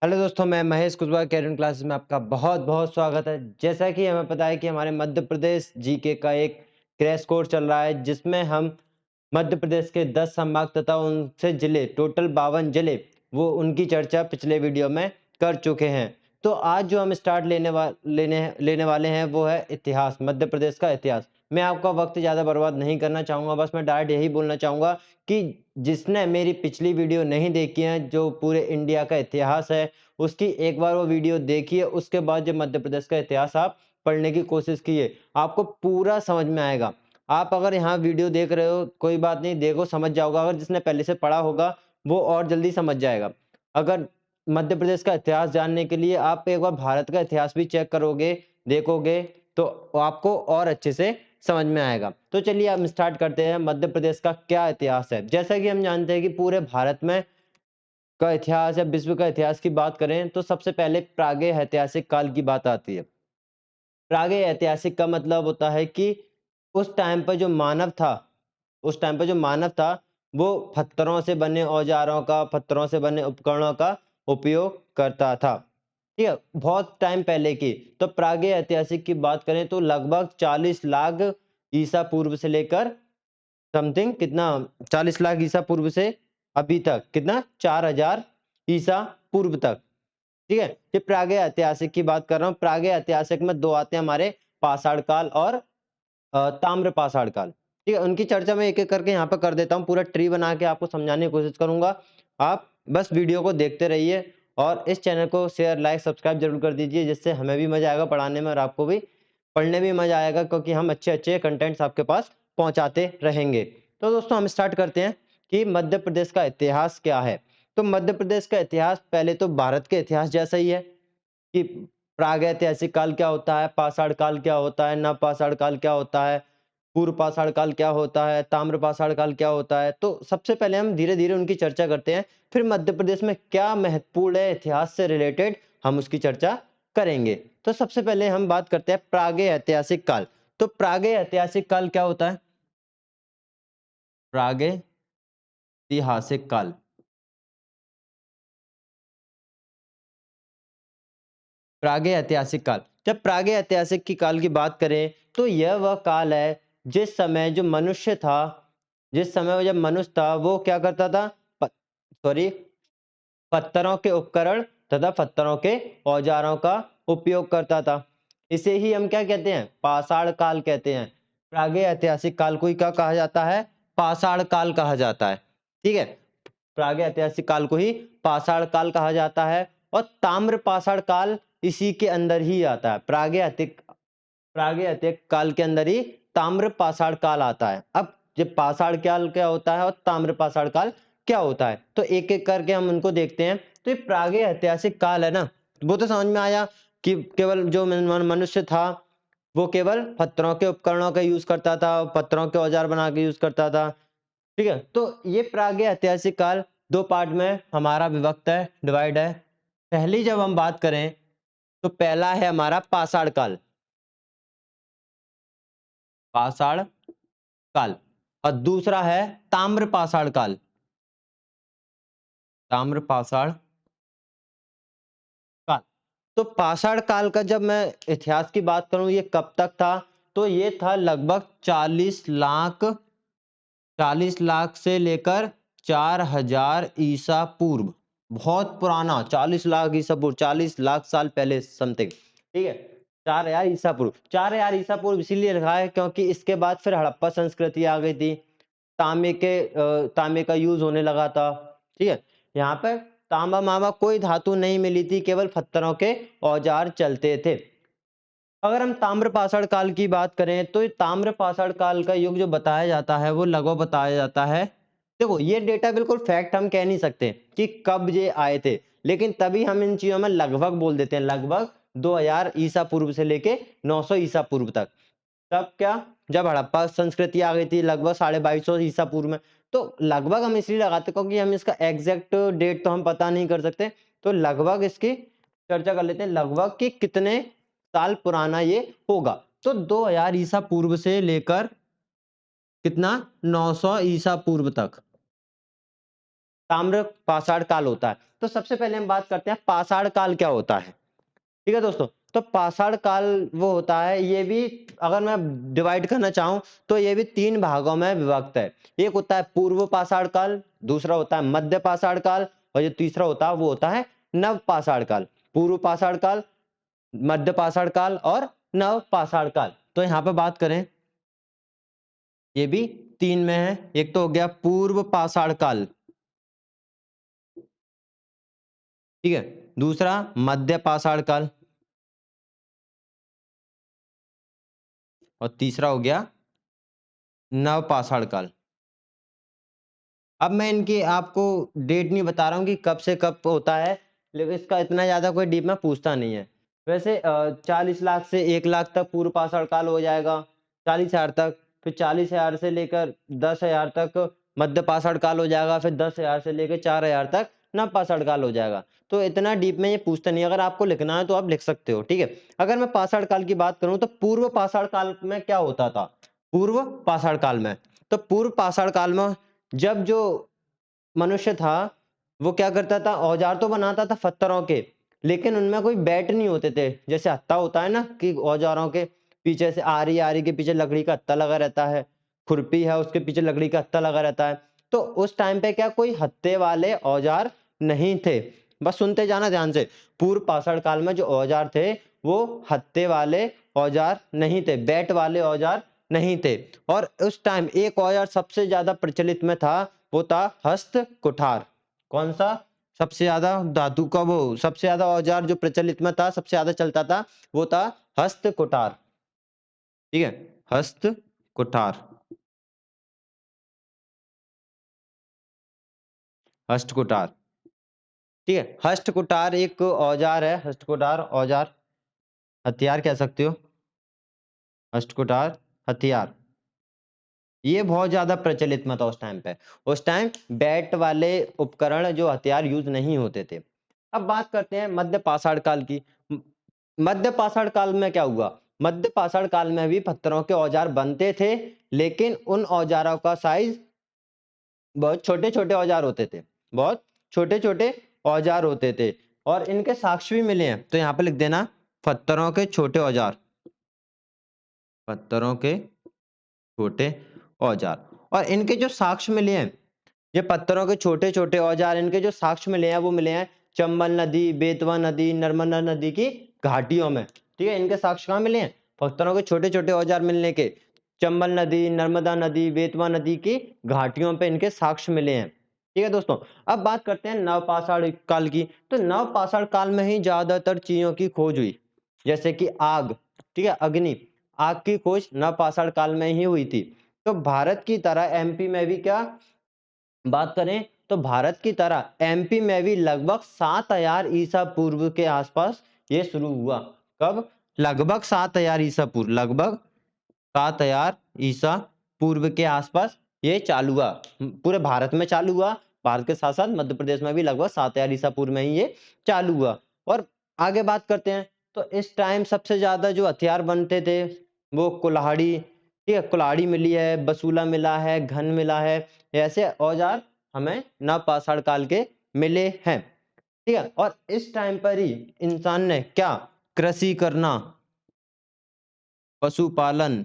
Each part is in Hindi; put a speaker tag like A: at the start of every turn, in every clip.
A: हेलो दोस्तों, मैं महेश कुशवाहा कैरियर क्लासेस में आपका बहुत बहुत स्वागत है। जैसा कि हमें पता है कि हमारे मध्य प्रदेश जीके का एक क्रैश कोर्स चल रहा है, जिसमें हम मध्य प्रदेश के 10 संभाग तथा उनसे जिले, टोटल 52 जिले, वो उनकी चर्चा पिछले वीडियो में कर चुके हैं। तो आज जो हम स्टार्ट लेने वाले हैं वो है इतिहास, मध्य प्रदेश का इतिहास। मैं आपका वक्त ज़्यादा बर्बाद नहीं करना चाहूँगा, बस मैं डायरेक्ट यही बोलना चाहूँगा कि जिसने मेरी पिछली वीडियो नहीं देखी है, जो पूरे इंडिया का इतिहास है, उसकी एक बार वो वीडियो देखिए, उसके बाद जब मध्य प्रदेश का इतिहास आप पढ़ने की कोशिश कीजिए, आपको पूरा समझ में आएगा। आप अगर यहाँ वीडियो देख रहे हो, कोई बात नहीं, देखो समझ जाओगा। अगर जिसने पहले से पढ़ा होगा, वो और जल्दी समझ जाएगा। अगर मध्य प्रदेश का इतिहास जानने के लिए आप एक बार भारत का इतिहास भी चेक करोगे, देखोगे, तो आपको और अच्छे से समझ में आएगा। तो चलिए हम स्टार्ट करते हैं, मध्य प्रदेश का क्या इतिहास है। जैसा कि हम जानते हैं कि पूरे भारत में का इतिहास या विश्व का इतिहास की बात करें तो सबसे पहले प्रागैतिहासिक ऐतिहासिक काल की बात आती है। प्रागैतिहासिक ऐतिहासिक का मतलब होता है कि उस टाइम पर जो मानव था, उस टाइम पे जो मानव था, वो पत्थरों से बने औजारों का, पत्थरों से बने उपकरणों का उपयोग करता था। ठीक है? बहुत टाइम पहले की। तो प्रागैतिहासिक ऐतिहासिक की बात करें तो लगभग 40 लाख ईसा पूर्व से लेकर समथिंग कितना 40 लाख ईसा पूर्व से अभी तक कितना 4000 ईसा पूर्व तक। ठीक है? ये प्रागैतिहासिक ऐतिहासिक की बात कर रहा हूँ। प्रागैतिहासिक ऐतिहासिक में 2 आते हैं हमारे, पाषाण काल और ताम्र पाषाण काल। ठीक है? उनकी चर्चा मैं एक-एक करके यहाँ पे कर देता हूँ। पूरा ट्री बना के आपको समझाने की कोशिश करूँगा। आप बस वीडियो को देखते रहिए और इस चैनल को शेयर, लाइक, सब्सक्राइब ज़रूर कर दीजिए, जिससे हमें भी मज़ा आएगा पढ़ाने में और आपको भी पढ़ने में मज़ा आएगा, क्योंकि हम अच्छे-अच्छे कंटेंट्स आपके पास पहुँचाते रहेंगे। तो दोस्तों हम स्टार्ट करते हैं कि मध्य प्रदेश का इतिहास क्या है। तो मध्य प्रदेश का इतिहास पहले तो भारत के इतिहास जैसा ही है कि प्रागैतिहासिक काल क्या होता है, पाषाण काल क्या होता है, नवपाषाण काल क्या होता है, पूर्व पाषाण काल क्या होता है, ताम्र पाषाण काल क्या होता है। तो सबसे पहले हम धीरे-धीरे उनकी चर्चा करते हैं, फिर मध्य प्रदेश में क्या महत्वपूर्ण है इतिहास से रिलेटेड, हम उसकी चर्चा करेंगे। तो सबसे पहले हम बात करते हैं प्रागैतिहासिक काल। तो प्रागैतिहासिक काल क्या होता है? प्रागैतिहासिक काल। प्रागैतिहासिक काल। जब प्रागैतिहासिक की काल की बात करें, तो यह वह काल है जिस समय जो मनुष्य था, जिस समय वो जब मनुष्य था, वो क्या करता था? प सॉरी, पत्थरों के उपकरण तथा पत्थरों के औजारों का उपयोग करता था। इसे ही हम क्या कहते हैं? पाषाण काल कहते हैं। प्रागैतिहासिक काल को ही क्या कहा जाता है? पाषाण काल कहा जाता है। ठीक है? प्रागैतिहासिक काल को ही पाषाण काल कहा जाता है और ताम्र पाषाण काल इसी के अंदर ही आता है। प्रागैतिक काल के अंदर ही ताम्र पाषाण काल आता है। अब ये पाषाण काल क्या होता है और ताम्र पाषाण काल क्या होता है, तो एक-एक करके हम उनको देखते हैं। तो ये प्रागैतिहासिक काल है ना, वो तो समझ में आया कि केवल जो मनुष्य था, वो केवल पत्थरों के उपकरणों का यूज़ करता था, पत्थरों के औजार बना के यूज़ करता था। ठीक है? तो ये प्रागैतिहासिक काल 2 पार्ट में हमारा विभक्त है, डिवाइड है। पहली जब हम बात करें, तो पहला है हमारा पाषाण काल, पाषाण काल, और दूसरा है ताम्र पाषाण काल, ताम्र पाषाण काल। तो पाषाण काल का जब मैं इतिहास की बात करूं, ये कब तक था? तो ये था लगभग 40 लाख से लेकर 4000 ईसा पूर्व। बहुत पुराना, 40 लाख ईसा पूर्व, 40 लाख साल पहले समथिंग। ठीक है? 4000 ईसा पूर्व, 4000 ईसा पूर्व इसीलिए लिखा है क्योंकि इसके बाद फिर हड़प्पा संस्कृति आ गई थी। तांबे का यूज होने लगा था। ठीक है? यहाँ पे तांबा मांबा कोई धातु नहीं मिली थी, केवल पत्थरों के औजार चलते थे। अगर हम ताम्रपाषाण काल की बात करें, तो ये ताम्रपाषाण काल का युग जो बताया जाता है, वो लगभग बताया जाता है। देखो, ये डेटा बिल्कुल फैक्ट हम कह नहीं सकते कि कब ये आए थे, लेकिन तभी हम इन चीजों में लगभग बोल देते हैं। लगभग 2000 ईसा पूर्व से लेके 900 ईसा पूर्व तक। तब क्या? जब हड़प्पा संस्कृति आ गई थी लगभग 2250 ईसा पूर्व में। तो लगभग हम इसलिए लगाते क्योंकि हम इसका एग्जैक्ट डेट तो हम पता नहीं कर सकते। तो लगभग इसकी चर्चा कर लेते हैं, लगभग कि कितने साल पुराना ये होगा। तो 2000 ईसा पूर्व से लेकर कितना 900 ईसा पूर्व तक ताम्र पाषाण काल होता है। तो सबसे पहले हम बात करते हैं पाषाण काल क्या होता है। ठीक है दोस्तों, तो पाषाण काल वो होता है, ये भी अगर मैं डिवाइड करना चाहूं तो ये भी 3 भागों में विभक्त है। एक होता है पूर्व पाषाण काल, दूसरा होता है मध्य पाषाण काल और जो तीसरा होता है वो होता है नव पाषाण काल। पूर्व पाषाण काल, मध्य पाषाण काल और नव पाषाण काल। तो यहाँ पे बात करें, ये भी 3 में है। एक तो हो गया पूर्व पाषाण काल, ठीक है, दूसरा मध्य पाषाण काल और तीसरा हो गया नव पाषाण काल। अब मैं इनकी आपको डेट नहीं बता रहा हूँ कि कब से कब होता है, लेकिन इसका इतना ज्यादा कोई डीप में पूछता नहीं है। वैसे 40 लाख से 1 लाख तक पूर्व पाषाण काल हो जाएगा, 40,000 तक। फिर 40,000 से लेकर 10,000 तक मध्य पाषाण काल हो जाएगा। फिर 10,000 से लेकर 4,000 तक नव पाषाण काल हो जाएगा। तो इतना डीप में ये पूछता नहीं। अगर आपको लिखना है तो आप लिख सकते हो, ठीक है। अगर मैं पाषाण काल की बात करूं तो पूर्व पाषाण काल में क्या होता था। पूर्व पाषाण काल में, तो पूर्व पाषाण काल में जब जो मनुष्य था वो क्या करता था, औजार तो बनाता था पत्थरों के, लेकिन उनमें कोई बैट नहीं होते थे। जैसे हत्था होता है ना, कि औजारों के पीछे से आरी आरी के पीछे लकड़ी का हत्था लगा रहता है, खुरपी है उसके पीछे लकड़ी का हत्था लगा रहता है। तो उस टाइम पे क्या कोई हत्थे वाले औजार नहीं थे। बस सुनते जाना ध्यान से। पूर्व पाषाण काल में जो औजार थे वो हत्थे वाले औजार नहीं थे, बैट वाले औजार नहीं थे। और उस टाइम एक औजार सबसे ज्यादा प्रचलित में था, वो था हस्त कुठार। कौन सा सबसे ज्यादा धातु का, वो सबसे ज्यादा औजार जो प्रचलित में था, सबसे ज्यादा चलता था, वो था हस्त कुठार। ठीक है, हस्त कुठार, हस्त कुठार। ठीक है, हस्त कुठार एक औजार है। हस्त कुठार औजार, हथियार कह सकते हो, हस्त कुठार हथियार। ये बहुत ज्यादा प्रचलित में था उस टाइम पे। उस टाइम बैट वाले उपकरण जो हथियार यूज नहीं होते थे। अब बात करते हैं मध्य पाषाण काल की। मध्य पाषाण काल में क्या हुआ। मध्य पाषाण काल में भी पत्थरों के औजार बनते थे, लेकिन उन औजारों का साइज बहुत छोटे छोटे औजार होते थे, बहुत छोटे छोटे औजार होते थे। और इनके साक्ष्य भी मिले हैं, तो यहाँ पे लिख देना पत्थरों के छोटे औजार, पत्थरों के छोटे औजार। और इनके जो साक्ष्य मिले हैं, ये पत्थरों के छोटे छोटे औजार, इनके जो साक्ष्य मिले हैं वो मिले हैं चंबल नदी, बेतवा नदी, नर्मदा नदी की घाटियों में। ठीक है, इनके साक्ष्य कहाँ मिले हैं, पत्थरों के छोटे छोटे औजार मिलने के चंबल नदी, नर्मदा नदी, बेतवा नदी की घाटियों पे इनके साक्ष्य मिले हैं। ठीक है दोस्तों, अब बात करते हैं नवपाषाण काल की। तो नवपाषाण काल में ही ज्यादातर चीजों की खोज हुई, जैसे कि आग, ठीक है, अग्नि, आग की खोज नवपाषाण काल में ही हुई थी। तो भारत की तरह एमपी में भी क्या बात करें, तो भारत की तरह एमपी में भी लगभग 7,000 ईसा पूर्व के आसपास ये शुरू हुआ। कब, लगभग 7,000 ईसा पूर्व, लगभग 7,000 ईसा पूर्व के आसपास ये चालू हुआ। पूरे भारत में चालू हुआ, भारत के साथ साथ मध्य प्रदेश में भी लगभग 7,000 ईसा पूर्व में ही ये चालू हुआ। और आगे बात करते हैं, तो इस टाइम सबसे ज्यादा जो हथियार बनते थे वो कुल्हाड़ी, ठीक है, कुल्हाड़ी मिली है, बसूला मिला है, घन मिला है। ऐसे औजार हमें नवपाषाण काल के मिले हैं। ठीक है, और इस टाइम पर ही इंसान ने क्या, कृषि करना, पशुपालन,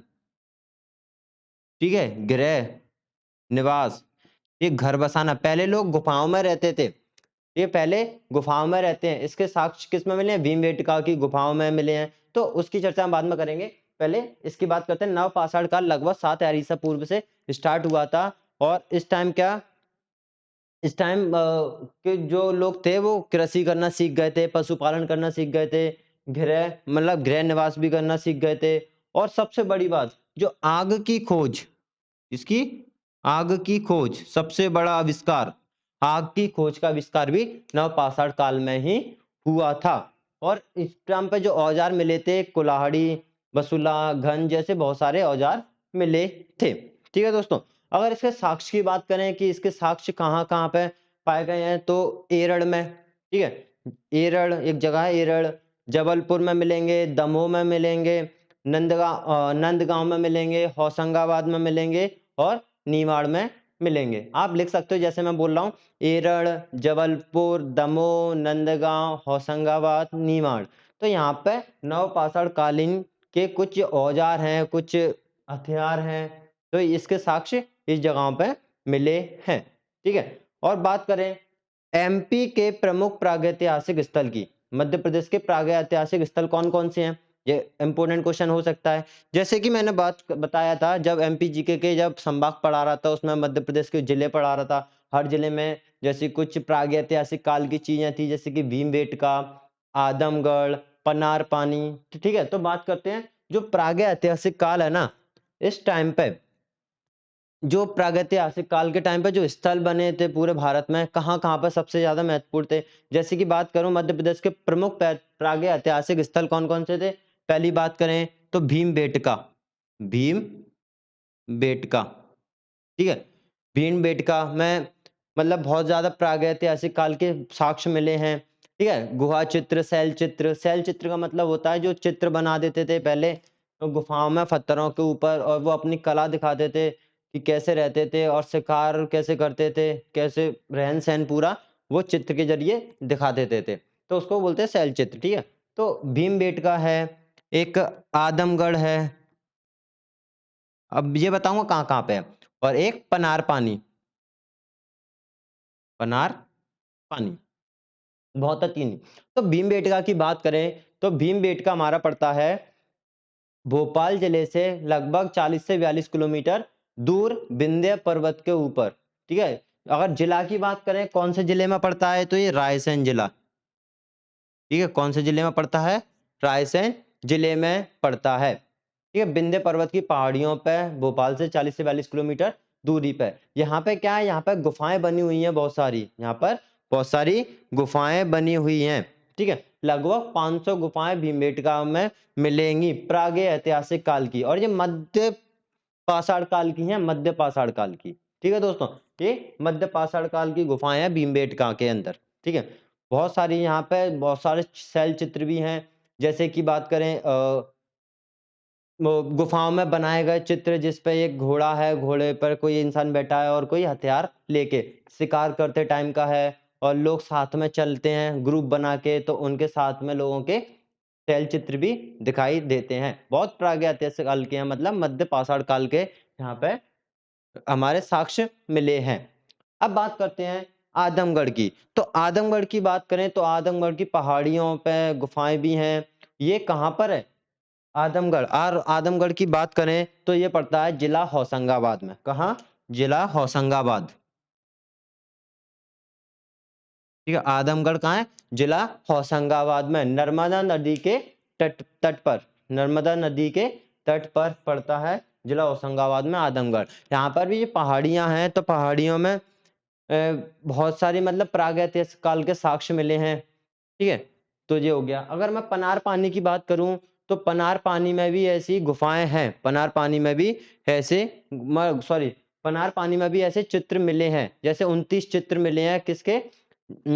A: ठीक है, गृह निवास, ये घर बसाना। पहले लोग गुफाओं में रहते थे, ये पहले गुफाओं में रहते हैं। इसके साक्ष्य किस में मिले हैं, भीमबेटका की गुफाओं में मिले हैं। तो उसकी चर्चा हम बाद में करेंगे, पहले इसकी बात करते हैं। नवपाषाण काल लगभग 7,000 ईसा पूर्व से स्टार्ट हुआ था। और इस टाइम क्या, इस टाइम के जो लोग थे वो कृषि करना सीख गए थे, पशुपालन करना सीख गए थे, गृह मतलब गृह निवास भी करना सीख गए थे। और सबसे बड़ी बात, जो आग की खोज, इसकी आग की खोज, सबसे बड़ा आविष्कार, आग की खोज का आविष्कार भी नवपाषाण काल में ही हुआ था। और इस टाइम पे जो औजार मिले थे, कुल्हाड़ी, बसुला, घन जैसे बहुत सारे औजार मिले थे। ठीक है दोस्तों, अगर इसके साक्ष्य की बात करें कि इसके साक्ष्य कहाँ कहाँ पे पाए गए हैं, तो एरड़ में, ठीक है, एरड़ एक जगह है, एरड़, जबलपुर में मिलेंगे, दमोह में मिलेंगे, नंदगांव में मिलेंगे, होशंगाबाद में मिलेंगे और नीवाड़ में मिलेंगे। आप लिख सकते हो जैसे मैं बोल रहा हूँ, एरड़, जबलपुर, दमोह, नंदगांव, होशंगाबाद, नीमाड़। तो यहाँ पे नवपाषाण कालीन के कुछ औजार हैं, कुछ हथियार हैं, तो इसके साक्ष्य इस जगहों पे मिले हैं। ठीक है, और बात करें एमपी के प्रमुख प्रागैतिहासिक स्थल की, मध्य प्रदेश के प्रागैतिहासिक स्थल कौन कौन से हैं, ये इंपोर्टेंट क्वेश्चन हो सकता है। जैसे कि मैंने बात बताया था, जब एमपी जीके के जब संभाग पढ़ा रहा था, उसमें मध्य प्रदेश के जिले पढ़ा रहा था। हर जिले में जैसे कुछ प्रागैतिहासिक काल की चीजें थी, जैसे कि भीमबेटका, आदमगढ़, पनार पानी। तो ठीक है, तो बात करते हैं जो प्रागैतिहासिक काल है ना, इस टाइम पे जो प्रागैतिहासिक काल के टाइम पे जो स्थल बने थे पूरे भारत में, कहाँ-कहाँ पर सबसे ज्यादा महत्वपूर्ण थे। जैसे कि बात करूं मध्य प्रदेश के प्रमुख प्रागैतिहासिक स्थल कौन-कौन से थे। पहली बात करें तो भीमबेटका, भीमबेटका, ठीक है। भीमबेटका में मतलब बहुत ज्यादा प्रागैतिहासिक काल के साक्ष्य मिले हैं। ठीक है, गुहा चित्र, शैल चित्र। शैल चित्र का मतलब होता है जो चित्र बना देते थे पहले तो गुफाओं में पत्थरों के ऊपर, और वो अपनी कला दिखाते थे कि कैसे रहते थे और शिकार कैसे करते थे, कैसे रहन सहन पूरा वो चित्र के जरिए दिखा देते थे, तो उसको बोलते हैं शैल चित्र। ठीक है, तो भीमबेटका है, एक आदमगढ़ है, अब ये बताऊंगा कहाँ कहाँ पे है, और एक पनार पानी, पनार पानी, बहुत है तीन। तो भीमबेटका की बात करें तो भीमबेटका हमारा पड़ता है भोपाल जिले से लगभग 40 से 42 किलोमीटर दूर विंध्य पर्वत के ऊपर। ठीक है, अगर जिला की बात करें कौन से जिले में पड़ता है, तो ये रायसेन जिला। ठीक है, कौन से जिले में पड़ता है, रायसेन जिले में पड़ता है। ठीक है, विंध्य पर्वत की पहाड़ियों पे भोपाल से 40 से 42 किलोमीटर दूरी पे। यहाँ पे क्या है, यहाँ पे गुफाएं बनी हुई हैं बहुत सारी, यहाँ पर बहुत सारी गुफाएं बनी हुई हैं। ठीक है, लगभग 500 गुफाएं भीमबेटका में मिलेंगी प्राग ऐतिहासिक काल की, और ये मध्य पाषाण काल की हैं, मध्य पाषाण काल की। ठीक है दोस्तों, ये मध्य पाषाण काल की गुफाएं हैं भीमबेटका के अंदर। ठीक है, बहुत सारी यहाँ पे बहुत सारे शैल चित्र भी हैं। जैसे कि बात करें वो गुफाओं में बनाए गए चित्र, जिस पे एक घोड़ा है, घोड़े पर कोई इंसान बैठा है और कोई हथियार लेके शिकार करते टाइम का है, और लोग साथ में चलते हैं ग्रुप बना के, तो उनके साथ में लोगों के शैल चित्र भी दिखाई देते हैं। बहुत प्रागैतिहासिक काल के हैं, मतलब मध्य पाषाण काल के यहाँ पे हमारे साक्ष्य मिले हैं। अब बात करते हैं आदमगढ़ की। तो आदमगढ़ की बात करें तो आदमगढ़ की पहाड़ियों पे गुफाएं भी हैं। ये कहाँ पर है, आदमगढ़, और आदमगढ़ की बात करें तो ये पड़ता है जिला होशंगाबाद में। कहाँ, जिला होशंगाबाद। ठीक है, आदमगढ़ कहाँ है, जिला होशंगाबाद में, नर्मदा नदी के तट तट पर, नर्मदा नदी के तट पर पड़ता है जिला होशंगाबाद में आदमगढ़। यहाँ पर भी ये पहाड़ियाँ हैं, तो पहाड़ियों में बहुत सारी मतलब प्रागैतिहासिक काल के साक्ष्य मिले हैं। ठीक है, तो ये हो गया। अगर मैं पनार पानी की बात करूं तो पनार पानी में भी ऐसी गुफाएं हैं, पनार पानी में भी ऐसे सॉरी पनार पानी में भी ऐसे चित्र मिले हैं। जैसे 29 चित्र मिले हैं किसके,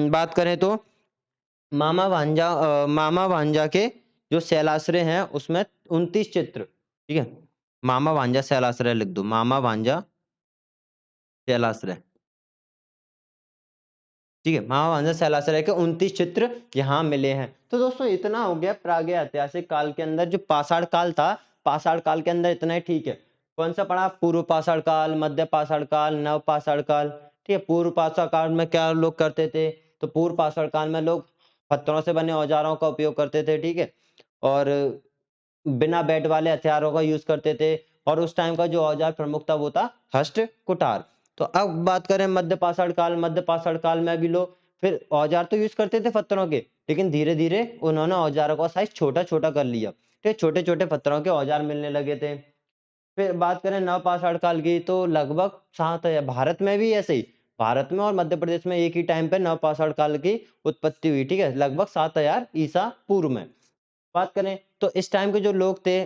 A: बात करें तो मामा भांजा के जो शैलाश्रय हैं उसमें 29 चित्र। ठीक है, मामा भांजा शैलाश्रय लिख दो, मामा भांजा शैलाश्रय। ठीक है, महावंश शैलाश्रय के 29 चित्र यहाँ मिले हैं। तो दोस्तों इतना हो गया प्रागैतिहासिक काल के अंदर जो पाषाण काल था, पाषाण काल के अंदर इतना ही। ठीक है, कौन सा पढ़ा, पूर्व पाषाण काल, मध्य पाषाण काल, नव पाषाण काल। ठीक है, पूर्व पाषाण काल में क्या लोग करते थे, तो पूर्व पाषाण काल में लोग पत्थरों से बने औजारों का उपयोग करते थे। ठीक है, और बिना बेट वाले हथियारों का यूज करते थे, और उस टाइम का जो औजार प्रमुख था वो था हस्त कुठार। तो अब बात करें मध्य पाषाण काल, मध्य पाषाण काल में भी लोग फिर औजार तो यूज करते थे पत्थरों के, लेकिन धीरे धीरे उन्होंने औजारों का साइज छोटा छोटा कर लिया। ठीक, छोटे छोटे पत्थरों के औजार मिलने लगे थे। फिर बात करें नव पाषाण काल की, तो लगभग 7 भारत में भी ऐसे ही, भारत में और मध्य प्रदेश में एक ही टाइम पे नव पाषाण काल की उत्पत्ति हुई। ठीक है, लगभग 7000 ईसा पूर्व में बात करें तो इस टाइम के जो लोग थे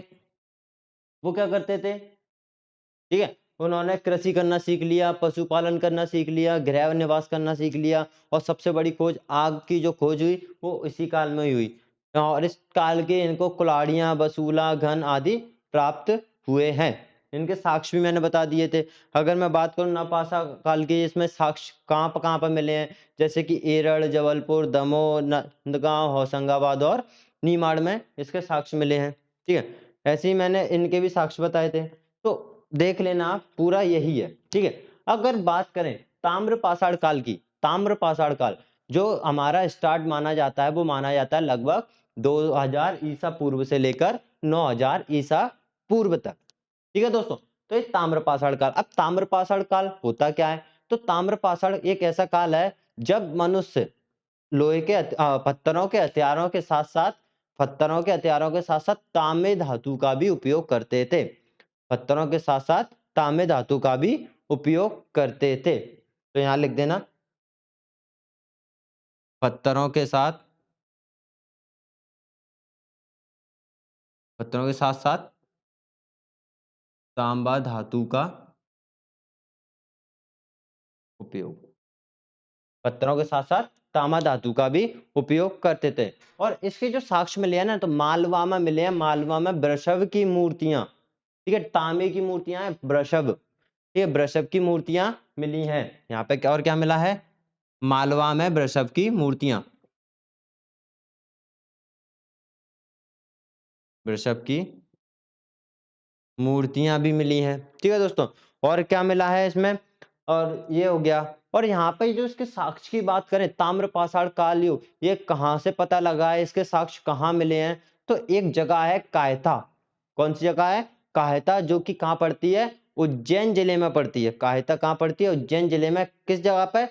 A: वो क्या करते थे। ठीक है, उन्होंने कृषि करना सीख लिया, पशुपालन करना सीख लिया, गृह निवास करना सीख लिया, और सबसे बड़ी खोज आग की जो खोज हुई वो इसी काल में ही हुई, और इस काल के इनको कुल्हाड़ियां, बसूला, घन आदि प्राप्त हुए हैं। इनके साक्ष्य भी मैंने बता दिए थे। अगर मैं बात करूँ नवपाषाण काल की, इसमें साक्ष्य कहाँ पर मिले हैं, जैसे कि एरड़, जबलपुर, दमोह, नंदगांव, होशंगाबाद और नीमाड़ में इसके साक्ष्य मिले हैं। ठीक है, ऐसे ही मैंने इनके भी साक्ष्य बताए थे। तो देख लेना आप, पूरा यही है। ठीक है, अगर बात करें ताम्रपाषाण काल की, ताम्रपाषाण काल जो हमारा स्टार्ट माना जाता है, वो माना जाता है लगभग 2000 ईसा पूर्व से लेकर 9000 ईसा पूर्व तक। ठीक है दोस्तों, तो ये ताम्रपाषाण काल। अब ताम्रपाषाण काल होता क्या है? तो ताम्रपाषाण एक ऐसा काल है जब मनुष्य लोहे के पत्थरों के हथियारों के साथ साथ तांबे धातु का भी उपयोग करते थे। पत्थरों के साथ साथ तांबे धातु का भी उपयोग करते थे। तो यहां लिख देना, पत्थरों के साथ तांबा धातु का उपयोग, पत्थरों के साथ साथ तांबा धातु का भी उपयोग करते थे। और इसके जो साक्ष्य मिले हैं ना, तो मालवा में मिले हैं। मालवा में वृषभ की मूर्तियां, ठीक है, तांबे की मूर्तियां हैं, वृषभ, ये वृषभ की मूर्तियां मिली हैं। यहाँ पे क्या और क्या मिला है? मालवा में वृषभ की मूर्तियां, वृषभ की मूर्तियां भी मिली हैं। ठीक है दोस्तों, और क्या मिला है इसमें? और ये हो गया। और यहाँ पे जो इसके साक्ष्य की बात करें, ताम्रपाषाण काल युग, ये कहाँ से पता लगा है, इसके साक्ष्य कहाँ मिले हैं? तो एक जगह है कायता। कौन सी जगह है? कायता, जो कि कहाँ पड़ती है? उज्जैन जिले में पड़ती है। कायता कहाँ पड़ती है? उज्जैन जिले में। किस जगह पे?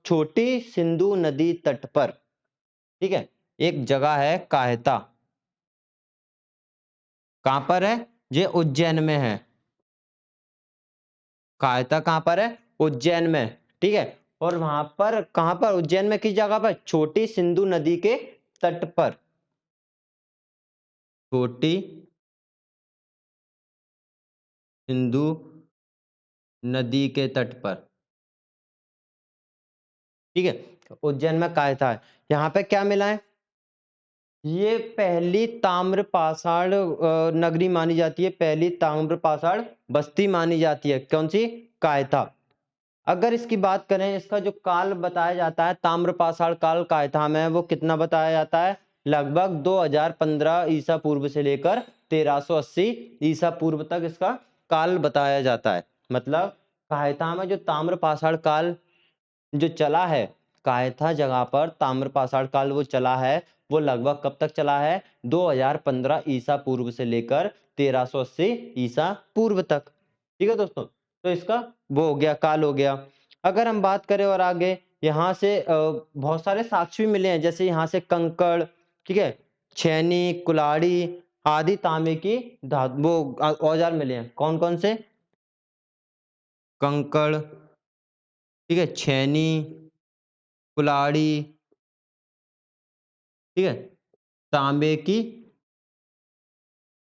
A: छोटी सिंधु नदी तट पर। ठीक है, एक जगह है कायता, कहाँ पर है? ये उज्जैन में है। कायता कहाँ पर है? उज्जैन में। ठीक है, और वहां पर कहाँ पर? उज्जैन में किस जगह पर? छोटी सिंधु नदी के तट पर। छोटी सिंधु नदी के तट पर। ठीक है, उज्जैन में कायता है। यहाँ पे क्या मिला है? ये पहली ताम्रपाषाण नगरी मानी जाती है, पहली ताम्रपाषाण बस्ती मानी जाती है। कौन सी? कायता। अगर इसकी बात करें, इसका जो काल बताया जाता है ताम्रपाषाण काल कायता में, वो कितना बताया जाता है? लगभग 2015 ईसा पूर्व से लेकर 1380 ईसा पूर्व तक इसका काल बताया जाता है। मतलब कायता में जो ताम्रपाषाण काल जो चला है, कायथा जगह पर ताम्रपाषाण काल वो चला है, वो लगभग कब तक चला है? 2015 ईसा पूर्व से लेकर 1380 ईसा पूर्व तक। ठीक है दोस्तों, तो इसका वो हो गया, काल हो गया। अगर हम बात करें और आगे, यहाँ से बहुत सारे साक्ष्य भी मिले हैं, जैसे यहाँ से कंकड़, ठीक है, छेनी, कुल्हाड़ी आदि तांबे की वो औजार मिले हैं। कौन कौन से? कंकड़, ठीक है, छेनी, कुल्हाड़ी, ठीक है, तांबे की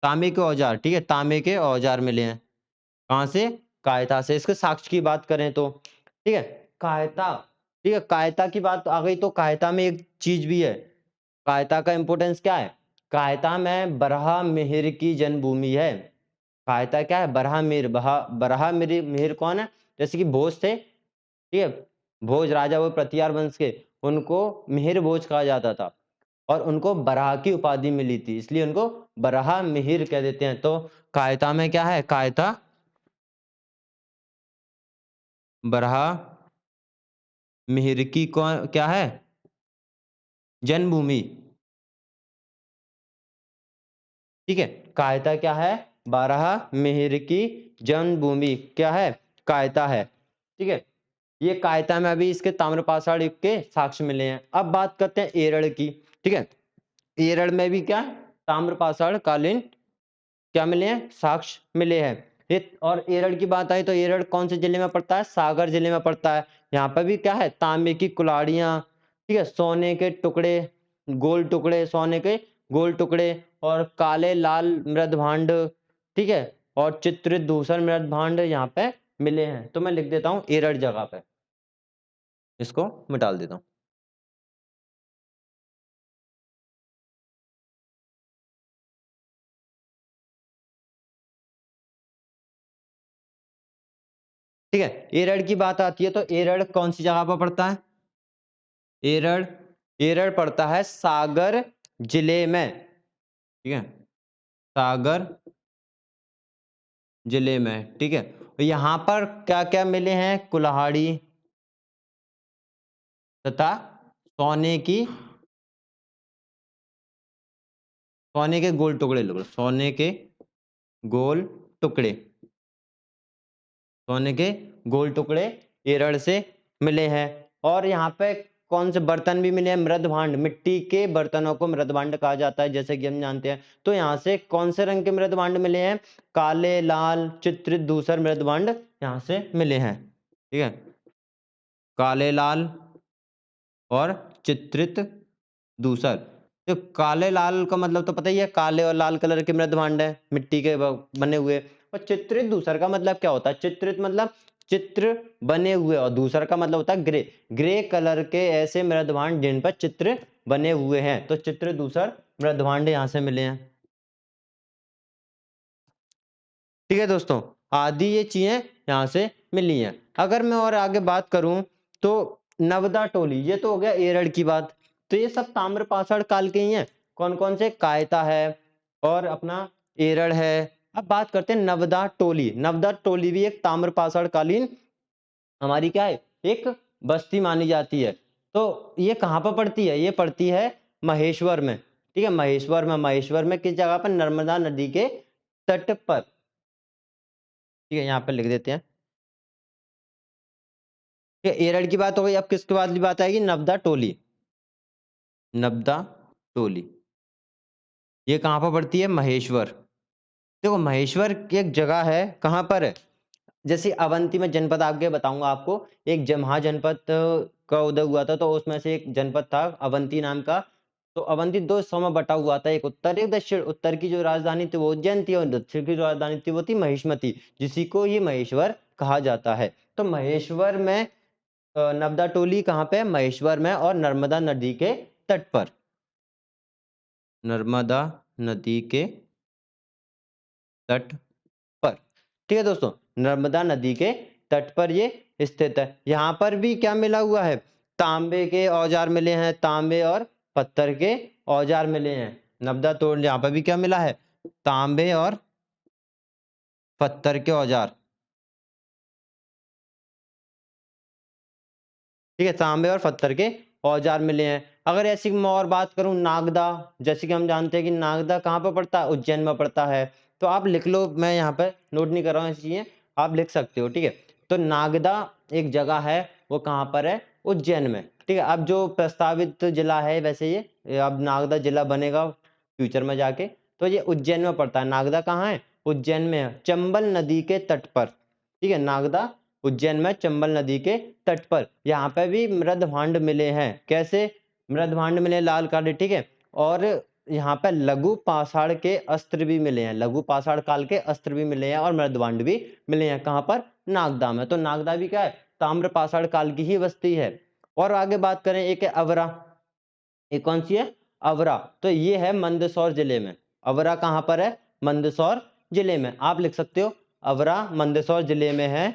A: तांबे के औजार, ठीक है, तांबे के औजार मिले हैं। कहाँ से? कायता से। इसके साक्ष्य की बात करें तो, ठीक है, कायता, ठीक है, कायता की बात आ गई, तो कायता में एक चीज भी है। कायता का इंपोर्टेंस क्या है? कायता में बरहा मिहिर की जन्मभूमि है। कायता क्या है? बरहा मिहिर। बरहा मिहिर, मिहिर कौन है? जैसे कि भोज थे, ठीक है, भोज राजा वो प्रतिहार वंश के, उनको मिहिर भोज कहा जाता था। और उनको बराह की उपाधि मिली थी, इसलिए उनको बराह मिहिर कह देते हैं। तो कायता में क्या है? कायता बराह मिहिर की कौन क्या है? जन्मभूमि। ठीक है, कायता क्या है? बारह मिहिर की जन्मभूमि क्या है? कायता है। ठीक है, ये कायता में अभी इसके ताम्रपाषाण युग के साक्ष्य मिले हैं। अब बात करते हैं एरड़ की। ठीक है, एरड़ में भी क्या? ताम्रपाषाण कालीन क्या मिले हैं? साक्ष्य मिले हैं। और एरड़ की बात आई, तो एरड़ कौन से जिले में पड़ता है? सागर जिले में पड़ता है। यहाँ पर भी क्या है? तांबे की कुल्हाड़ियां, ठीक है, सोने के टुकड़े, गोल टुकड़े, सोने के गोल टुकड़े, और काले लाल मृद भांड, ठीक है, और चित्रित धूसर मृद भांड यहाँ पे मिले हैं। तो मैं लिख देता हूँ एरड़ जगह पे, इसको मिटाल देता हूँ। ठीक है। एरड़ की बात आती है तो एरड़ कौन सी जगह पर पड़ता है? एरड़ एरड़ पड़ता है सागर जिले में। ठीक है, सागर जिले में। ठीक है, तो यहाँ पर क्या क्या मिले हैं? कुल्हाड़ी तथा सोने की सोने के गोल टुकड़े, लो सोने के गोल टुकड़े, सोने के गोल टुकड़े एरड़ से मिले हैं। और यहाँ पे कौन से बर्तन भी मिले हैं? मृद भांड, मिट्टी के बर्तनों को मृद भांड कहा जाता है, जैसे कि हम जानते हैं। तो यहाँ से कौन से रंग के मृद भांड मिले हैं? काले, लाल, चित्रित, धूसर मृद भांड यहाँ से मिले हैं। ठीक है, काले, लाल और चित्रित, दूसर। तो काले लाल का मतलब तो पता ही है, काले और लाल कलर के मृद भांड है, मिट्टी के बने हुए। और चित्रित दूसर का मतलब क्या होता है? चित्रित मतलब चित्र बने हुए, और दूसर का मतलब होता है ग्रे, ग्रे कलर के ऐसे मृद भांड जिन पर चित्र बने हुए हैं। तो चित्र दूसर मृद भांड यहाँ से मिले हैं। ठीक है दोस्तों, आदि ये चीजें यहाँ से मिली हैं। अगर मैं और आगे बात करूं तो नवदा टोली, ये तो हो गया एरड़ की बात। तो ये सब ताम्र पाषाण काल के ही हैं। कौन कौन से? कायता है और अपना एरड़ है। अब बात करते हैं नवदा टोली। नवदा टोली भी एक ताम्र पाषाण कालीन हमारी क्या है, एक बस्ती मानी जाती है। तो ये कहाँ पर पड़ती है? ये पड़ती है महेश्वर में। ठीक है, महेश्वर में किस जगह पर? नर्मदा नदी के तट पर। ठीक है, यहाँ पर लिख देते हैं। ये एरड़ की बात हो गई। अब किसके बाद की बात आएगी? नवदा टोली। नवदा टोली ये कहाँ पर पड़ती है? महेश्वर। देखो महेश्वर की एक जगह है, कहाँ पर है? जैसे अवंती में जनपद आपके बताऊंगा आपको। एक महाजनपद का उदय हुआ था, तो उसमें से एक जनपद था अवंती नाम का। तो अवंती दो हिस्सों में बटा हुआ था, एक उत्तर एक दक्षिण। उत्तर की जो राजधानी थी वो उज्जैन थी, और दक्षिण की जो राजधानी थी वो थी महिष्मती, जिसी को ये महेश्वर कहा जाता है। तो महेश्वर में नवदा टोली कहाँ पे? महेश्वर में, और नर्मदा नदी के तट पर। नर्मदा नदी के तट पर। ठीक है दोस्तों, नर्मदा नदी के तट पर ये स्थित है। यहाँ पर भी क्या मिला हुआ है? तांबे के औजार मिले हैं, तांबे और पत्थर के औजार मिले हैं। नवदा टोली यहाँ पर भी क्या मिला है? तांबे और पत्थर के औजार। ठीक है, तांबे और पत्थर के औजार मिले हैं। अगर ऐसी मैं और बात करूं, नागदा, जैसे कि हम जानते हैं कि नागदा कहाँ पर पड़ता है? उज्जैन में पड़ता है। तो आप लिख लो, मैं यहाँ पे नोट नहीं कर रहा हूँ ऐसी चीजें, आप लिख सकते हो। ठीक है, तो नागदा एक जगह है, वो कहाँ पर है? उज्जैन में। ठीक है, अब जो प्रस्तावित जिला है, वैसे ये अब नागदा जिला बनेगा फ्यूचर में जाके। तो ये उज्जैन में पड़ता है। नागदा कहाँ है? उज्जैन में है, चंबल नदी के तट पर। ठीक है, नागदा उज्जैन में चंबल नदी के तट पर। यहाँ पे भी मृद भांड मिले हैं। कैसे मृद भांड मिले? लाल काले। ठीक है, और यहाँ पे लघु पाषाण के अस्त्र भी मिले हैं, लघु पाषाण काल के अस्त्र भी मिले हैं, और मृद भांड भी मिले हैं। कहाँ पर? नागदा में। तो नागदा भी क्या है? ताम्र पाषाण काल की ही बस्ती है। और आगे बात करें, एक है अवरा। ये कौन सी है? अवरा। तो ये है मंदसौर जिले में। अवरा कहाँ पर है? मंदसौर जिले में। आप लिख सकते हो, अवरा मंदसौर जिले में है।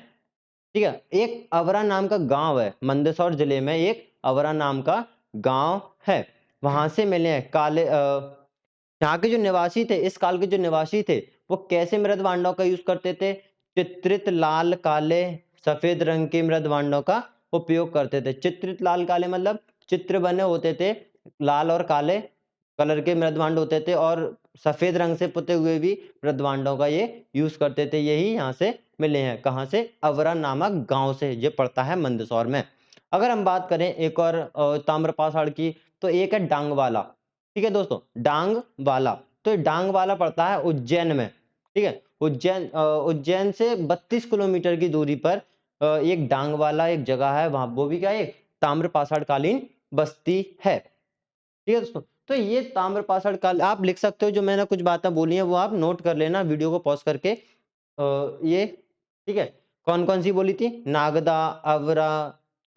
A: ठीक है, एक अवरा नाम का गांव है मंदसौर जिले में, एक अवरा नाम का गांव है। वहां से मिले हैं काले यहाँ के जो निवासी थे, इस काल के जो निवासी थे, वो कैसे मृद भांडों का यूज करते थे? चित्रित लाल, काले, सफेद रंग के मृद भांडों का उपयोग करते थे। चित्रित लाल काले मतलब चित्र बने होते थे, लाल और काले कलर के मृद भांड होते थे, और सफेद रंग से पुते हुए भी मृद भांडों का ये यूज करते थे। यही यहाँ से मिले हैं। कहाँ से? अवरा नामक गांव से। ये पड़ता है मंदसौर में। अगर हम बात करें एक और ताम्रपाषाण की, तो एक है डांगवाला। ठीक है दोस्तों, डांग वाला। तो ये डांग वाला पड़ता है उज्जैन में। ठीक है, उज्जैन से 32 किलोमीटर की दूरी पर एक डांग वाला एक जगह है, वहां वो भी क्या है? एक ताम्र पाषाण कालीन बस्ती है। ठीक है दोस्तों, तो ये ताम्र पाषाण काल आप लिख सकते हो। जो मैंने कुछ बातें बोली हैं वो आप नोट कर लेना वीडियो को पॉज करके। ये ठीक है, कौन कौन सी बोली थी? नागदा, अवरा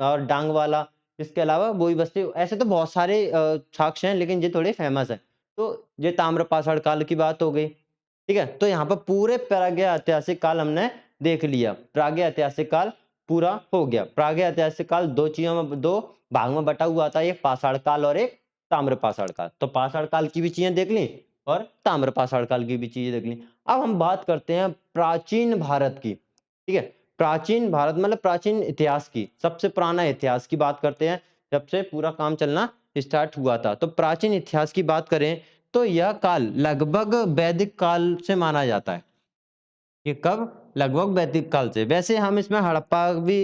A: और डांगवाला। इसके अलावा बोई बस्ती। ऐसे तो बहुत सारे साक्ष्य हैं, लेकिन ये थोड़े फेमस है। तो ये ताम्रपाषाण काल की बात हो गई। ठीक है, तो यहाँ पर पूरे प्रागैतिहासिक काल हमने देख लिया। प्रागैतिहासिक काल पूरा हो गया। प्रागैतिहासिक काल दो चीजों में, दो भाग में बटा हुआ था, एक पाषाण काल और एक ताम्र पाषाण काल। तो पाषाण काल की भी चीजें देख ली और ताम्र पाषाण काल की भी चीजें देख ली। अब हम बात करते हैं प्राचीन भारत की। ठीक है, प्राचीन भारत मतलब प्राचीन इतिहास की, सबसे पुराना इतिहास की बात करते हैं, जब से पूरा काम चलना स्टार्ट हुआ था। तो प्राचीन इतिहास की बात करें तो यह काल लगभग वैदिक काल से माना जाता है। ये कब? लगभग वैदिक काल से। वैसे हम इसमें हड़प्पा भी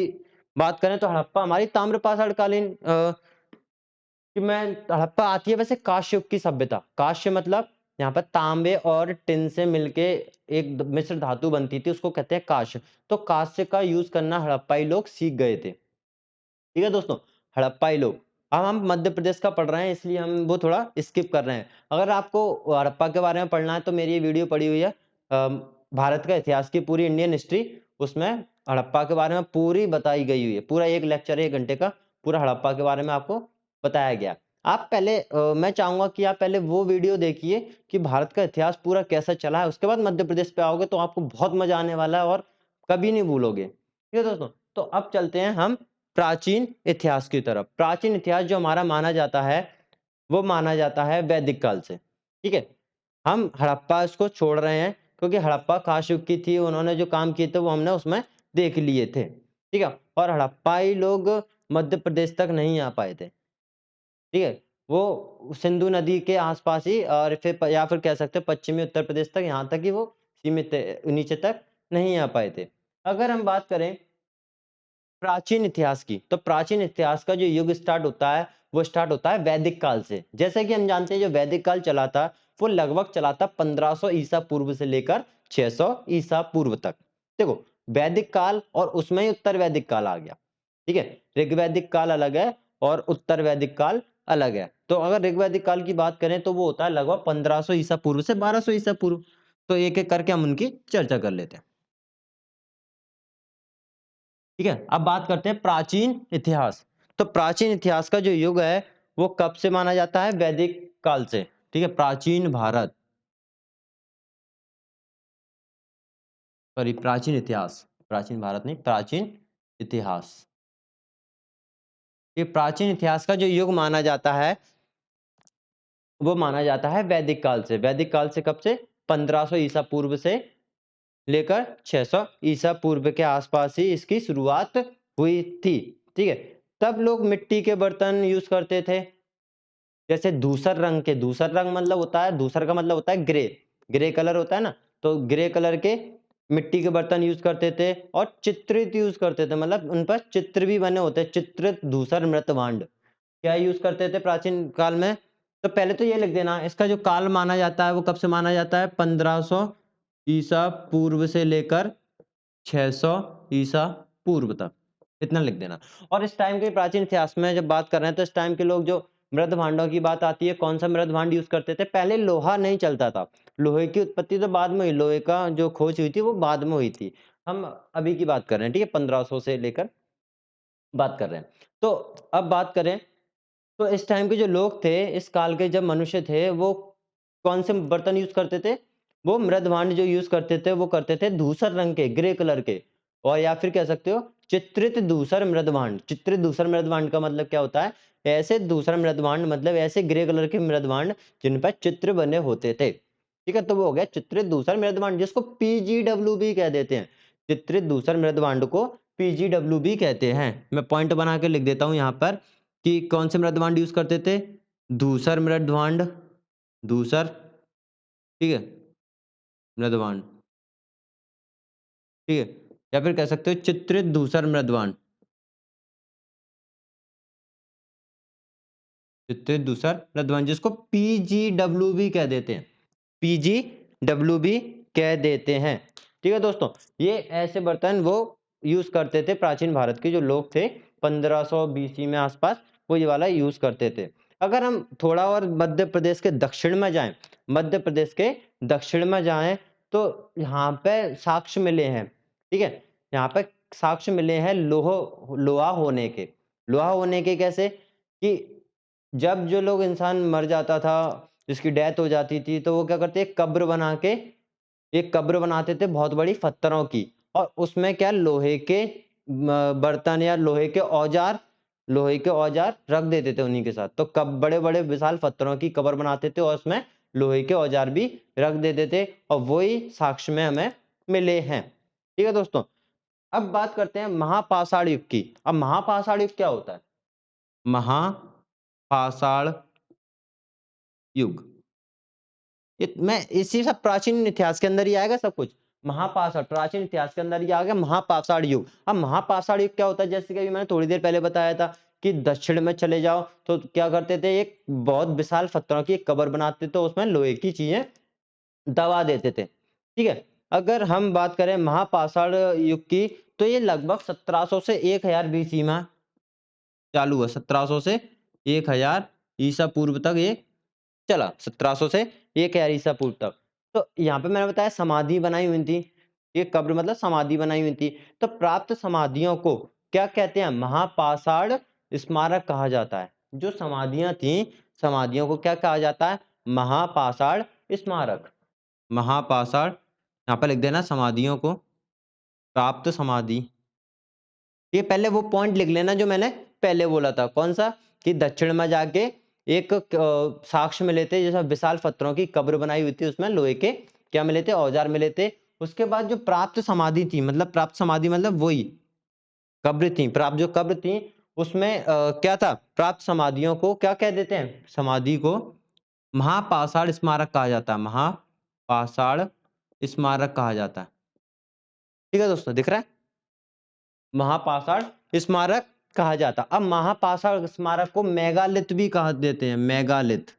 A: बात करें तो हड़प्पा हमारी ताम्रपाषाण कालीन कि मैं हड़प्पा आती है वैसे कांस्य युग की सभ्यता। कांस्य मतलब यहाँ पर तांबे और टिन से मिलके एक मिश्र धातु बनती थी, उसको कहते हैं कांस्य। तो कांस्य का यूज करना हड़प्पाई लोग सीख गए थे। ठीक है दोस्तों, हड़प्पाई लोग। अब हम मध्य प्रदेश का पढ़ रहे हैं इसलिए हम वो थोड़ा स्किप कर रहे हैं। अगर आपको हड़प्पा के बारे में पढ़ना है तो मेरी ये वीडियो पड़ी हुई है, भारत का इतिहास की पूरी इंडियन हिस्ट्री, उसमें हड़प्पा के बारे में पूरी बताई गई हुई है। पूरा एक लेक्चर 1 घंटे का पूरा हड़प्पा के बारे में आपको बताया गया। आप पहले मैं चाहूंगा कि आप पहले वो वीडियो देखिए कि भारत का इतिहास पूरा कैसा चला है, उसके बाद मध्य प्रदेश पे आओगे तो आपको बहुत मजा आने वाला है और कभी नहीं भूलोगे। ठीक है दोस्तों, तो अब चलते हैं हम प्राचीन इतिहास की तरफ। प्राचीन इतिहास जो हमारा माना जाता है वो माना जाता है वैदिक काल से। ठीक है, हम हड़प्पा इसको छोड़ रहे हैं क्योंकि हड़प्पा कांस्य युग की थी, उन्होंने जो काम किए थे वो हमने उसमें देख लिए थे। ठीक है, और हड़प्पाई लोग मध्य प्रदेश तक नहीं आ पाए थे। ठीक है, वो सिंधु नदी के आसपास ही और फिर या फिर कह सकते हैं पश्चिमी उत्तर प्रदेश तक, यहाँ तक ही वो सीमित थे, नीचे तक नहीं आ पाए थे। अगर हम बात करें प्राचीन इतिहास की, तो प्राचीन इतिहास का जो युग स्टार्ट होता है वो स्टार्ट होता है वैदिक काल से। जैसे कि हम जानते हैं जो वैदिक काल चला था वो लगभग चला था 1500 ईसा पूर्व से लेकर 600 ईसा पूर्व तक। देखो, वैदिक काल और उसमें ही उत्तर वैदिक काल आ गया। ठीक है, ऋग्वैदिक काल अलग है और उत्तर वैदिक काल अलग है। तो अगर ऋग्वैदिक काल की बात करें तो वो होता है लगभग 1500 ईसा पूर्व से 1200 ईसा पूर्व। तो एक एक करके हम उनकी चर्चा कर लेते हैं। ठीक है, अब बात करते हैं प्राचीन इतिहास। तो प्राचीन इतिहास का जो युग है वो कब से माना जाता है? वैदिक काल से। ठीक है, प्राचीन भारत, सॉरी प्राचीन इतिहास, प्राचीन भारत नहीं, प्राचीन इतिहास। ये प्राचीन इतिहास का जो युग माना जाता है वो माना जाता है वैदिक काल से। वैदिक काल से कब से? 1500 ईसा पूर्व से लेकर 600 ईसा पूर्व के आसपास ही इसकी शुरुआत हुई थी। ठीक है, तब लोग मिट्टी के बर्तन यूज करते थे, जैसे धूसर रंग के। धूसर रंग मतलब होता है, धूसर का मतलब होता है ग्रे, ग्रे कलर होता है ना, तो ग्रे कलर के मिट्टी के बर्तन यूज करते थे और चित्रित यूज करते थे, मतलब उन पर चित्र भी बने होते हैं, चित्रित धूसर मृत भांड क्या यूज करते थे प्राचीन काल में। तो पहले तो ये लिख देना, इसका जो काल माना जाता है वो कब से माना जाता है? 1500 ईसा पूर्व से लेकर 600 ईसा पूर्व तक, इतना लिख देना। और इस टाइम के प्राचीन इतिहास में जब बात कर रहे हैं तो इस टाइम के लोग जो मृद भांडों की बात आती है, कौन सा मृद भांड यूज करते थे? पहले लोहा नहीं चलता था, लोहे की उत्पत्ति तो बाद में हुई, लोहे का जो खोज हुई थी वो बाद में हुई थी। हम अभी की बात कर रहे हैं, ठीक है, 1500 से लेकर बात कर रहे हैं। तो अब बात करें तो इस टाइम के जो लोग थे, इस काल के जब मनुष्य थे, वो कौन से बर्तन यूज करते थे? वो मृद भांड जो यूज करते थे वो करते थे धूसर रंग के, ग्रे कलर के, और या फिर कह सकते हो चित्रित धूसर मृद भांड। चित्रित धूसर मृद भांड का मतलब क्या होता है? ऐसे धूसर मृद भांड मतलब ऐसे ग्रे कलर के मृद भांड जिन पर चित्र बने होते थे। ठीक है, तो वो हो गया चित्रित धूसर मृद भांड, जिसको पीजीडब्ल्यू भी कह देते हैं। चित्रित धूसर मृद भांड को पीजीडब्ल्यू भी कहते हैं। मैं पॉइंट बना के लिख देता हूं यहाँ पर कि कौन से मृद भांड यूज करते थे? धूसर मृद भांड, धूसर, ठीक है, मृद भांड, ठीक है, या फिर कह सकते हो चित्रित धूसर मृद भांड, चित्रित धूसर मृद भांड, जिसको पीजीडब्ल्यू भी कह देते हैं, पीजीडब्ल्यू भी कह देते हैं। ठीक है दोस्तों, ये ऐसे बर्तन वो यूज करते थे प्राचीन भारत के जो लोग थे 1500 बीसी में आसपास, वो ये वाला यूज करते थे। अगर हम थोड़ा और मध्य प्रदेश के दक्षिण में जाएं, मध्य प्रदेश के दक्षिण में जाएं तो यहाँ पे साक्ष्य मिले हैं। ठीक है, यहाँ पे साक्ष्य मिले हैं लोहा होने के। लोहा होने के कैसे? कि जब जो लोग इंसान मर जाता था, जिसकी डेथ हो जाती थी, तो वो क्या करते? एक कब्र बना के, एक कब्र बनाते थे बहुत बड़ी पत्थरों की, और उसमें क्या लोहे के बर्तन या लोहे के औजार रख देते थे उन्हीं के साथ। तो कब बड़े बड़े विशाल पत्थरों की कब्र बनाते थे और उसमें लोहे के औजार भी रख देते थे, और वही साक्ष्य में हमें मिले हैं। ठीक है दोस्तों, अब बात करते हैं महापाषाण युग की। अब महापाषाण युग क्या होता है? महापाषाण युग, मैं इसी सब प्राचीन इतिहास के अंदर ही आएगा सब कुछ। महापाषाण प्राचीन इतिहास के अंदर ही आ गया महापाषाण युग। अब महापाषाण युग क्या होता है? जैसे कि अभी मैंने थोड़ी देर पहले बताया था कि दक्षिण में चले जाओ तो क्या करते थे, एक बहुत विशाल पत्थरों की एक कब्र बनाते थे, उसमें लोहे की चीजें दबा देते थे। ठीक है, अगर हम बात करें महापाषाण युग की, तो ये लगभग 1700 से 1000 बीसी में चालू हुआ। 1700 से 1000 ईसा पूर्व तक ये चला, 1700 से 1000 ईसा पूर्व तक। तो यहाँ पे मैंने बताया समाधि बनाई हुई थी, ये कब्र मतलब समाधि बनाई हुई थी। तो प्राप्त समाधियों को क्या कहते हैं? महापाषाण स्मारक कहा जाता है। जो समाधियां थी, समाधियों को क्या कहा जाता है? महापाषाण स्मारक। महापाषाण, यहाँ पर लिख देना समाधियों को, प्राप्त समाधि। ये पहले वो पॉइंट लिख लेना जो मैंने पहले बोला था, कौन सा? कि दक्षिण में जाके एक साक्ष्य मिले थे, जैसा विशाल पत्थरों की कब्र बनाई हुई थी, उसमें लोहे के क्या मिले थे? औजार मिले थे। उसके बाद जो प्राप्त समाधि थी, मतलब प्राप्त समाधि मतलब वही कब्र थी, प्राप्त जो कब्र थी उसमें क्या था? प्राप्त समाधियों को क्या कह देते हैं? समाधि को महापाषाण स्मारक कहा जाता है। महापाषाण स्मारक कहा जाता है। ठीक है दोस्तों, दिख रहा है? महापाषाण स्मारक कहा जाता। अब महापाषाण स्मारक को मेगालिथ भी कहा देते हैं। मेगालिथ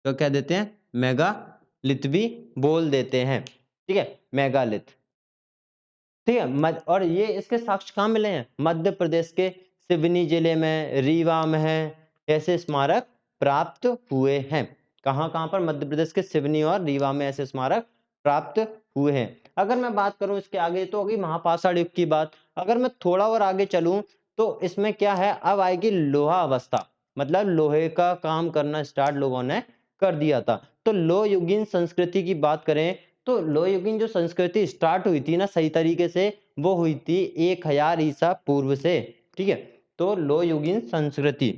A: तो क्या देते हैं? मेगालिथ भी बोल देते हैं। ठीक है, मेगालिथ। ठीक है, और ये इसके साक्ष्य कहाँ मिले हैं? मध्य प्रदेश के सिवनी जिले में, रीवा में है, ऐसे स्मारक प्राप्त हुए हैं। कहाँ कहाँ पर? मध्य प्रदेश के सिवनी और रीवा में ऐसे स्मारक प्राप्त हुए हैं। अगर मैं बात करूं इसके आगे, तो होगी महापाषाण युग की बात। अगर मैं थोड़ा और आगे चलूं तो इसमें क्या है? अब आएगी लोहा अवस्था, मतलब लोहे का काम करना स्टार्ट लोगों ने कर दिया था। तो लोह युगीन संस्कृति की बात करें तो लोह युगीन जो संस्कृति स्टार्ट हुई थी ना सही तरीके से, वो हुई थी 1000 ईसा पूर्व से। ठीक है, तो लोह युगीन संस्कृति,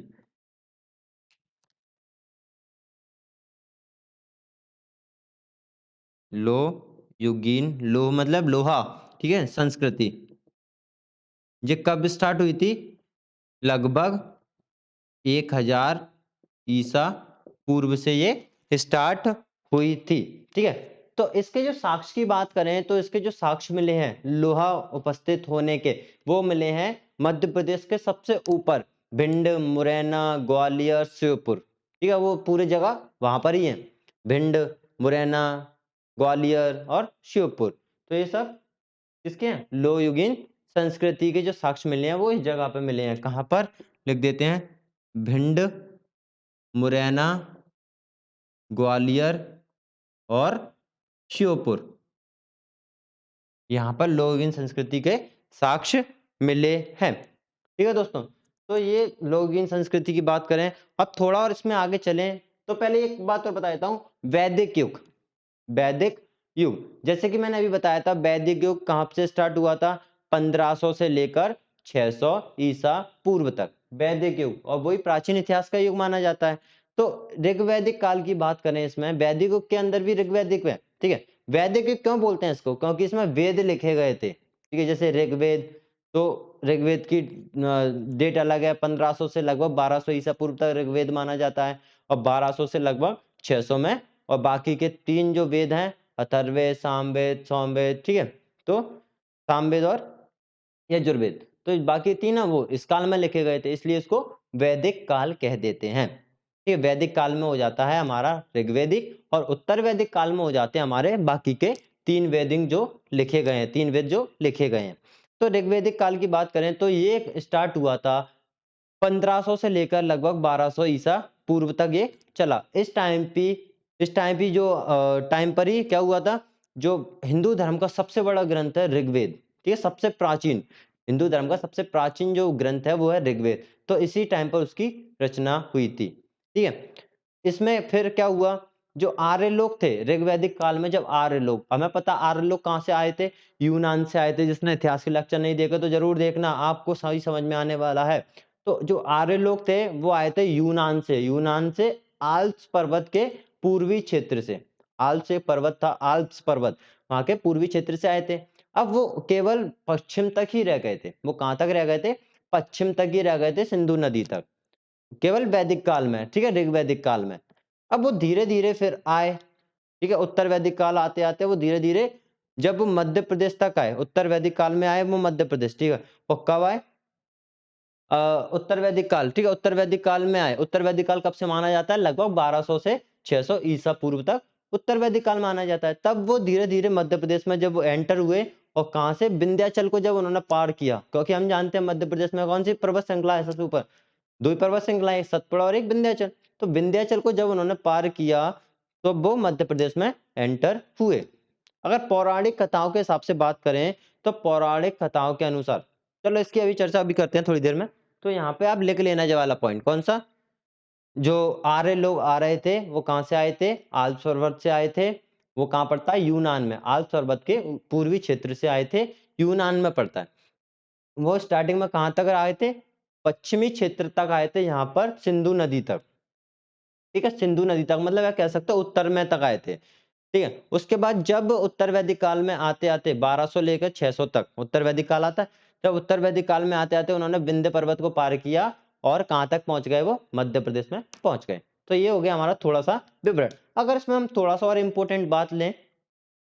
A: लोह युगीन, लोह मतलब लोहा, ठीक है, संस्कृति, ये कब स्टार्ट हुई थी? लगभग 1000 ईसा पूर्व से ये स्टार्ट हुई थी। ठीक है, तो इसके जो साक्ष्य की बात करें तो इसके जो साक्ष्य मिले हैं लोहा उपस्थित होने के, वो मिले हैं मध्य प्रदेश के सबसे ऊपर भिंड, मुरैना, ग्वालियर, श्योपुर। ठीक है, वो पूरी जगह वहां पर ही है, भिंड, मुरैना, ग्वालियर और श्योपुर। तो ये सब किसके हैं? लोह युगीन संस्कृति के जो साक्ष्य मिले हैं वो इस जगह पे मिले हैं। कहाँ पर? लिख देते हैं, भिंड, मुरैना, ग्वालियर और श्योपुर। यहाँ पर लोह युगीन संस्कृति के साक्ष्य मिले हैं। ठीक है दोस्तों, तो ये लोह युगीन संस्कृति की बात करें। अब थोड़ा और इसमें आगे चलें तो पहले एक बात और बता देता हूँ, वैदिक युग। वैदिक युग, जैसे कि मैंने अभी बताया था, वैदिक युग कहाँ से स्टार्ट हुआ था? 1500 से लेकर 600 ईसा पूर्व तक वैदिक युग, और वही प्राचीन इतिहास का युग माना जाता है। तो ऋग्वैदिक काल की बात करें, इसमें वैदिक युग के अंदर भी ऋग्वैदिक है। ठीक है, वैदिक युग क्यों बोलते हैं इसको? क्योंकि इसमें वेद लिखे गए थे। ठीक है, जैसे ऋग्वेद, तो ऋग्वेद की डेट अलग है, 1500 से लगभग 1200 ईसा पूर्व तक ऋग्वेद माना जाता है, और 1200 से लगभग 600 में, और बाकी के 3 जो वेद हैं, अथर्ववेद, सामवेद, सोमवेद, ठीक है, तो सामवेद और यजुर्वेद, तो बाकी 3 ना वो इस काल में लिखे गए थे, इसलिए इसको वैदिक काल कह देते हैं। ठीक है, वैदिक काल में हो जाता है हमारा ऋग्वैदिक, और उत्तर वैदिक काल में हो जाते हैं हमारे बाकी के 3 वेदिक जो लिखे गए हैं, 3 वेद जो लिखे गए हैं। तो ऋग्वैदिक काल की बात करें तो ये स्टार्ट हुआ था 1500 से लेकर लगभग 1200 ईसा पूर्व तक ये चला। इस टाइम पे जो टाइम पर ही क्या हुआ था, जो हिंदू धर्म का सबसे बड़ा ग्रंथ है ऋग्वेद, ठीक है, सबसे प्राचीन हिंदू धर्म का सबसे प्राचीन जो ग्रंथ है वो है ऋग्वेद, तो इसी टाइम पर उसकी रचना हुई थी। ठीक है, इसमें फिर क्या हुआ, जो आर्य लोग थे ऋग्वैदिक काल में, जब आर्य लोग, हमें पता आर्य लोग कहाँ से आए थे, यूनान से आए थे। जिसने इतिहास के लेक्चर नहीं देखे तो जरूर देखना, आपको सही समझ में आने वाला है। तो जो आर्य लोग थे वो आए थे यूनान से, यूनान से आल्प्स पर्वत के पूर्वी क्षेत्र से। आल्प्स एक पर्वत था, आल्प्स पर्वत, वहां के पूर्वी क्षेत्र से आए थे। अब वो केवल पश्चिम तक ही रह गए थे। वो कहां तक रह गए थे, पश्चिम तक ही रह गए थे, सिंधु नदी तक, केवल वैदिक काल में, ठीक है, ऋग्वैदिक काल में। अब वो धीरे धीरे फिर आए, ठीक है, उत्तर वैदिक काल आते आते वो धीरे धीरे, जब वो मध्य प्रदेश तक आए, उत्तर वैदिक काल में आए वो मध्य प्रदेश, ठीक है। वो कब आए, उत्तर वैदिक काल, ठीक है, उत्तर वैदिक काल में आए। उत्तर वैदिक काल कब से माना जाता है, लगभग 1200 से 600 ईसा पूर्व तक उत्तर वैदिक काल माना जाता है। तब वो धीरे धीरे मध्य प्रदेश में जब वो एंटर हुए, और कहां से, विंध्याचल को जब उन्होंने पार किया, क्योंकि हम जानते हैं मध्य प्रदेश में कौन सी पर्वत श्रृंखला है सबसे ऊपर, दो ही पर्वत श्रृंखलाएं, सतपुड़ा और एक विंध्याचल। तो विंध्याचल को जब उन्होंने पार किया तो वो मध्य प्रदेश में एंटर हुए। अगर पौराणिक कथाओं के हिसाब से बात करें तो पौराणिक कथाओं के अनुसार, चलो इसकी अभी चर्चा अभी करते हैं थोड़ी देर में। तो यहाँ पे आप लिख लेना ये वाला पॉइंट, कौन सा, जो आर्य लोग आ रहे थे वो कहां से आए थे, आल्प्स पर्वत से आए थे। वो कहां पड़ता है, यूनान में, आल्प्स पर्वत के पूर्वी क्षेत्र से आए थे, यूनान में पड़ता है। वो स्टार्टिंग में कहां तक आए थे, पश्चिमी क्षेत्र तक आए थे, यहाँ पर सिंधु नदी तक, ठीक है, सिंधु नदी तक, मतलब या कह सकते हो उत्तर में तक आए थे, ठीक है। उसके बाद जब उत्तर वैदिक काल में आते आते 1200 लेकर 600 तक उत्तर वैदिक काल आता है। जब उत्तर वैदिक काल में आते आते उन्होंने विंध्य पर्वत को पार किया, और कहां तक पहुंच गए, वो मध्य प्रदेश में पहुंच गए। तो ये हो गया हमारा थोड़ा सा विवरण। अगर इसमें हम थोड़ा सा और इम्पोर्टेंट बात लें,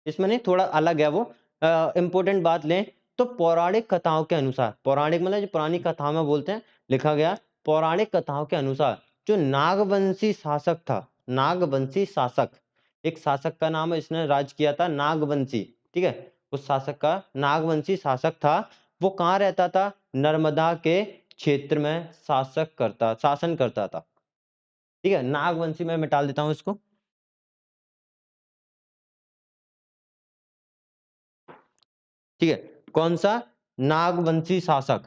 A: इसमें नहीं, थोड़ा अलग है वो, इंपॉर्टेंट बात लें, तो पौराणिक कथाओं के अनुसार, पौराणिक मतलब जो पुरानी कथाओं में बोलते हैं, लिखा गया, पौराणिक कथाओं के अनुसार जो नागवंशी शासक था, नागवंशी शासक, एक शासक का नाम है, इसने राज किया था, नागवंशी, ठीक है, उस शासक का, नागवंशी शासक था, वो कहाँ रहता था, नर्मदा के क्षेत्र में शासन करता था, ठीक है। नागवंशी में मिटा देता हूं इसको, ठीक है, कौन सा, नागवंशी शासक,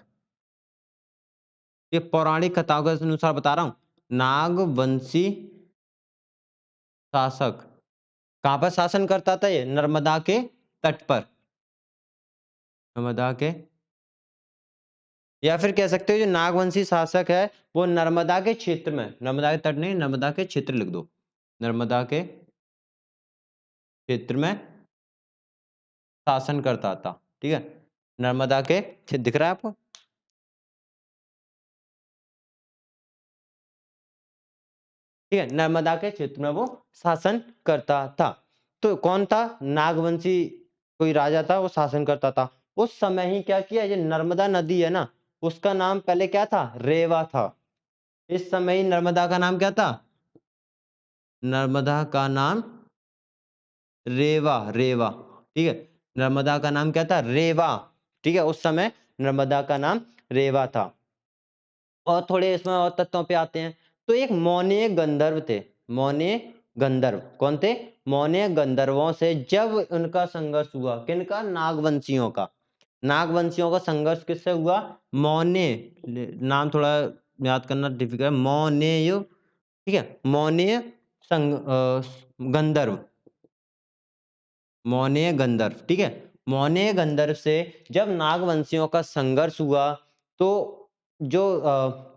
A: ये पौराणिक कथाओं के अनुसार बता रहा हूं, नागवंशी शासक कहां पर शासन करता था, ये नर्मदा के तट पर, नर्मदा के, या फिर कह सकते हो जो नागवंशी शासक है वो नर्मदा के क्षेत्र में, नर्मदा के तट नहीं, नर्मदा के क्षेत्र लिख दो, नर्मदा के क्षेत्र में शासन करता था, ठीक है, नर्मदा के क्षेत्र, दिख रहा है आपको, ठीक है, नर्मदा के क्षेत्र में वो शासन करता था। तो कौन था, नागवंशी कोई राजा था, वो शासन करता था। उस समय ही क्या किया, ये नर्मदा नदी है ना, उसका नाम पहले क्या था, रेवा था। इस समय ही नर्मदा का नाम क्या था, नर्मदा का नाम रेवा, रेवा, ठीक है, नर्मदा का नाम क्या था, रेवा, ठीक है, उस समय नर्मदा का नाम रेवा था। और थोड़े इसमें और तथ्यों पे आते हैं। तो एक मौर्य गंधर्व थे, मौर्य गंधर्व कौन थे, मौर्य गंधर्वों से जब उनका संघर्ष हुआ, किनका, नागवंशियों का, नागवंशियों का संघर्ष किससे हुआ, मौर्य, नाम थोड़ा याद करना डिफिकल्ट है, मौर्य, ठीक है, मौर्य गंधर्व, मौर्य गंधर्व, ठीक है, मौर्य गंधर्व से जब नागवंशियों का संघर्ष हुआ, तो जो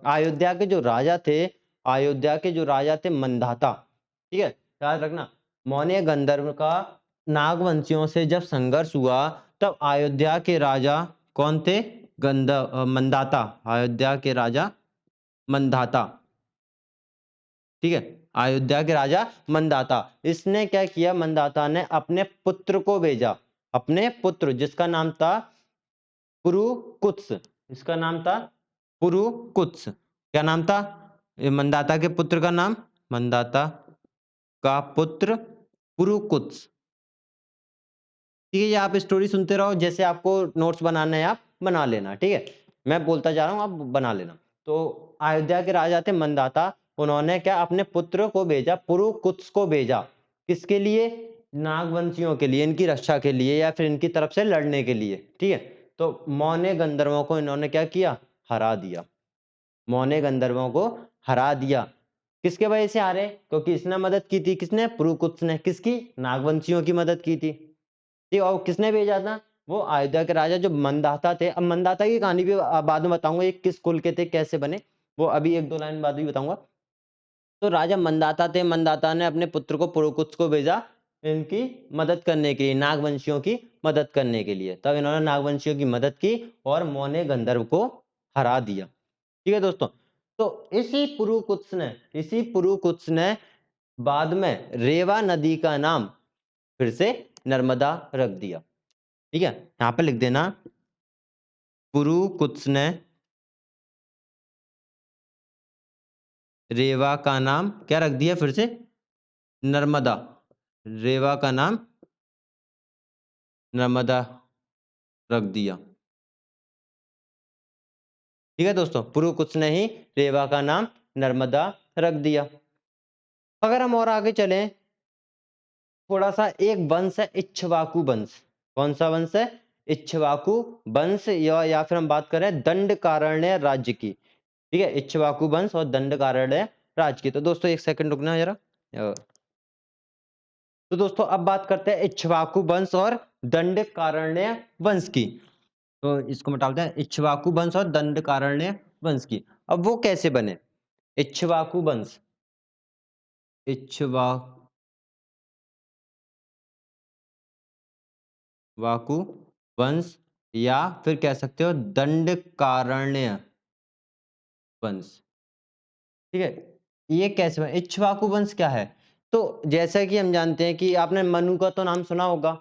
A: अयोध्या के जो राजा थे, अयोध्या के जो राजा थे मंधाता, ठीक है, याद रखना, मौर्य गंधर्व का नागवंशियों से जब संघर्ष हुआ, तब अयोध्या के राजा कौन थे, मंदाता, अयोध्या के राजा मंदाता, ठीक है, अयोध्या के राजा मंदाता, इसने क्या किया, मंदाता ने अपने पुत्र को भेजा, अपने पुत्र जिसका नाम था पुरुकुत्स, इसका नाम था पुरुकुत्स, क्या नाम था, ये मंदाता के पुत्र का नाम, मंदाता का पुत्र पुरुकुत्स, ठीक है। ये आप स्टोरी सुनते रहो, जैसे आपको नोट्स बनाना है आप बना लेना, ठीक है, मैं बोलता जा रहा हूँ आप बना लेना। तो अयोध्या के राजा थे मंदाता, उन्होंने क्या, अपने पुत्र को भेजा, पुरुकुत्स को भेजा, किसके लिए, नागवंशियों के लिए, इनकी रक्षा के लिए, या फिर इनकी तरफ से लड़ने के लिए, ठीक है। तो मौर्य गंधर्वों को इन्होंने क्या किया, हरा दिया, मौर्य गंधर्वों को हरा दिया। किसके वजह से हारे? क्योंकि इसने मदद की थी, किसने? पुरुकुत्स ने। किसकी? नागवंशियों की मदद की थी। ठीक, और किसने भेजा था? वो अयोध्या के राजा जो मंदाता थे। अब मंदाता की कहानी भी बाद में बताऊंगा, ये किस कुल के थे, कैसे बने, वो अभी 1-2 लाइन बाद भी बताऊंगा। तो राजा मंदाता थे, मंदाता ने अपने पुत्र को पुरुकुत्स को भेजा इनकी मदद करने के लिए, नागवंशियों की मदद करने के लिए। तब इन्होंने नागवंशियों की मदद की और मौर्य गंधर्व को हरा दिया। ठीक है दोस्तों, तो इसी पुरुकुत्स ने बाद में रेवा नदी का नाम फिर से नर्मदा रख दिया। ठीक है, यहां पे लिख देना, पुरुकुत्स ने रेवा का नाम क्या रख दिया? फिर से नर्मदा। रेवा का नाम नर्मदा रख दिया। ठीक है दोस्तों, पुरुकुत्स ने ही रेवा का नाम नर्मदा रख दिया। अगर हम और आगे चलें, थोड़ा सा एक वंश है इक्ष्वाकु वंश। कौन सा वंश है? इक्ष्वाकु वंश, या फिर हम बात करें दंडकारण्य राज्य की। ठीक है, इक्ष्वाकु वंश और दंडकारण्य राज्य की। तो दोस्तों एक सेकंड रुकना जरा। तो दोस्तों अब बात करते हैं इक्ष्वाकु वंश और दंडकारण्य वंश की। तो इसको मिटाते हैं, इक्ष्वाकु वंश और दंडकारण्य वंश की। अब वो कैसे बने? इक्ष्वाकु वंश, इक्ष्वाकु वंश, या फिर कह सकते हो दंडकारण्य वंश। ठीक है, ये कैसे बने? इक्ष्वाकु वंश क्या है? तो जैसा कि हम जानते हैं कि आपने मनु का तो नाम सुना होगा।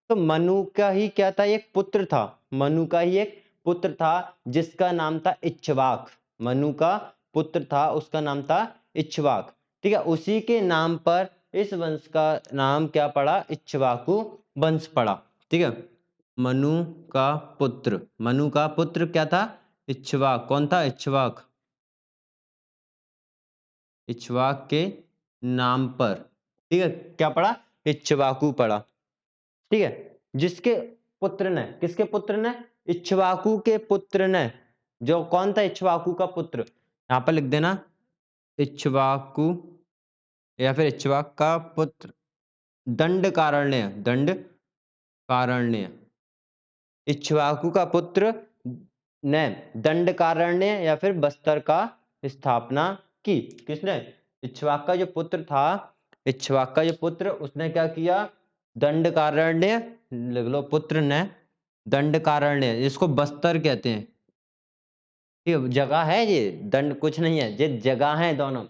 A: तो मनु का ही क्या था? एक पुत्र था। मनु का ही एक पुत्र था जिसका नाम था इक्ष्वाक। मनु का पुत्र था, उसका नाम था इक्ष्वाक। ठीक है, उसी के नाम पर इस वंश का नाम क्या पड़ा? इक्ष्वाकु वंश पड़ा। ठीक है, मनु का पुत्र, मनु का पुत्र क्या था? इक्ष्वाक। कौन था? इक्ष्वाक। इक्ष्वाक के नाम पर, ठीक है, क्या पड़ा? इक्ष्वाकु पड़ा। ठीक है, जिसके पुत्र ने, किसके पुत्र ने? इक्ष्वाकु के पुत्र ने। जो कौन था इक्ष्वाकु का पुत्र? यहां पर लिख देना, इक्ष्वाकु या फिर इक्ष्वाक का पुत्र दंडकारण्य। दंडकारण्य, इक्ष्वाकु का पुत्र ने दंडकारण्य या फिर बस्तर का स्थापना की। किसने? इक्ष्वाक का जो पुत्र था, इक्ष्वाक का जो पुत्र, उसने क्या किया? दंडकारण्य, लिख लो, पुत्र ने दंडकारण्य, जिसको बस्तर कहते हैं। ये जगह है, ये दंड कुछ नहीं है, ये जगह है दोनों।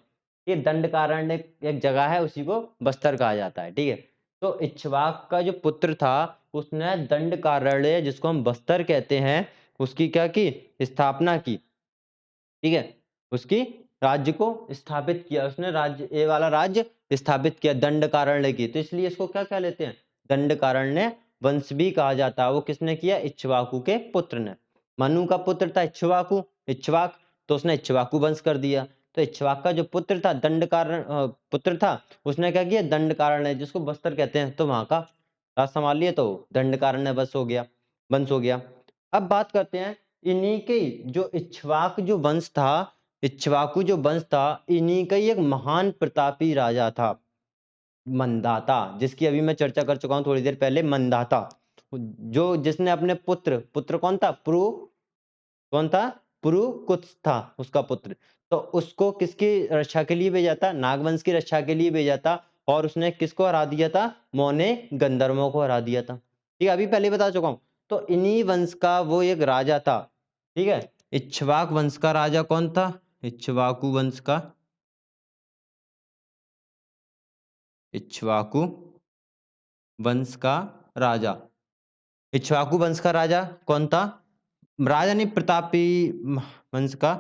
A: ये दंडकारण्य एक जगह है, उसी को बस्तर कहा जाता है। ठीक है, तो इक्ष्वाक का जो पुत्र था उसने दंडकारण्य, जिसको हम बस्तर कहते हैं, उसकी क्या की? स्थापना की। ठीक है, उसकी राज्य को स्थापित किया उसने, राज्य, ये वाला राज्य स्थापित किया दंडकारण्य की। तो इसलिए इसको क्या कह लेते हैं? दंडकारण्य वंश भी कहा जाता है। वो किसने किया? इक्ष्वाकु के पुत्र ने। मनु का पुत्र था इक्ष्वाकु, इक्ष्वाक, तो उसने इक्ष्वाकु वंश कर दिया। तो इक्ष्वाक का जो पुत्र था, पुत्र था, उसने क्या किया? दंडकारण्य, जिसको बस्तर कहते हैं, तो वहां का राज संभाल लिया, तो दंडकारण्य वंश हो गया। अब बात करते हैं इन्हीं के, जो इक्ष्वाक जो वंश था, इक्ष्वाकु जो वंश था, इन्हीं का ही एक महान प्रतापी राजा था, मंदाता, जिसकी अभी मैं चर्चा कर चुका हूं थोड़ी देर पहले। मंदाता, जो जिसने अपने पुत्र, पुत्र कौन था? कौन था? पुरुकुत्स था उसका पुत्र। तो उसको किसकी रक्षा के लिए भेजा था? नागवंश की रक्षा के लिए भेजा था। और उसने किसको हरा दिया था? मौर्य गंधर्वों को हरा दिया था। ठीक है, अभी पहले बता चुका हूं। तो इन्हीं वंश का वो एक राजा था। ठीक है, इक्ष्वाक वंश का राजा कौन था? इक्ष्वाकु वंश का, इक्ष्वाकु वंश का राजा, इक्ष्वाकु वंश का राजा कौन था? राजा नहीं, प्रतापी वंश का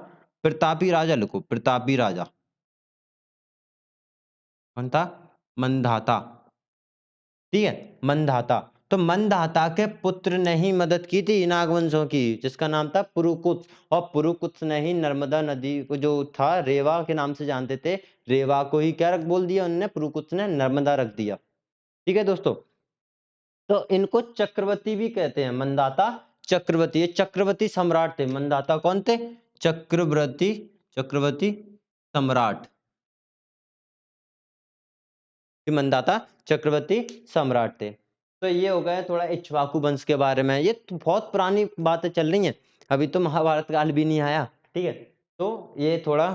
A: प्रतापी राजा लिखो, प्रतापी राजा कौन था? मंधाता। ठीक है, मंधाता। तो मंधाता के पुत्र ने ही मदद की थी नागवंशों की, जिसका नाम था पुरुकुत्स। और पुरुकुत्स ने ही नर्मदा नदी को, जो था रेवा के नाम से जानते थे, रेवा को ही क्या रख बोल दिया उन्होंने? पुरुकुत्स ने नर्मदा रख दिया। ठीक है दोस्तों, तो इनको चक्रवर्ती भी कहते हैं। मंदाता चक्रवर्ती, ये चक्रवर्ती सम्राट थे। मंदाता कौन थे? चक्रवर्ती, चक्रवर्ती सम्राट। कि मंदाता चक्रवर्ती सम्राट थे। तो ये हो गया थोड़ा इक्ष्वाकु वंश के बारे में। ये तो बहुत पुरानी बातें चल रही हैं, अभी तो महाभारत काल भी नहीं आया, ठीक है। तो ये थोड़ा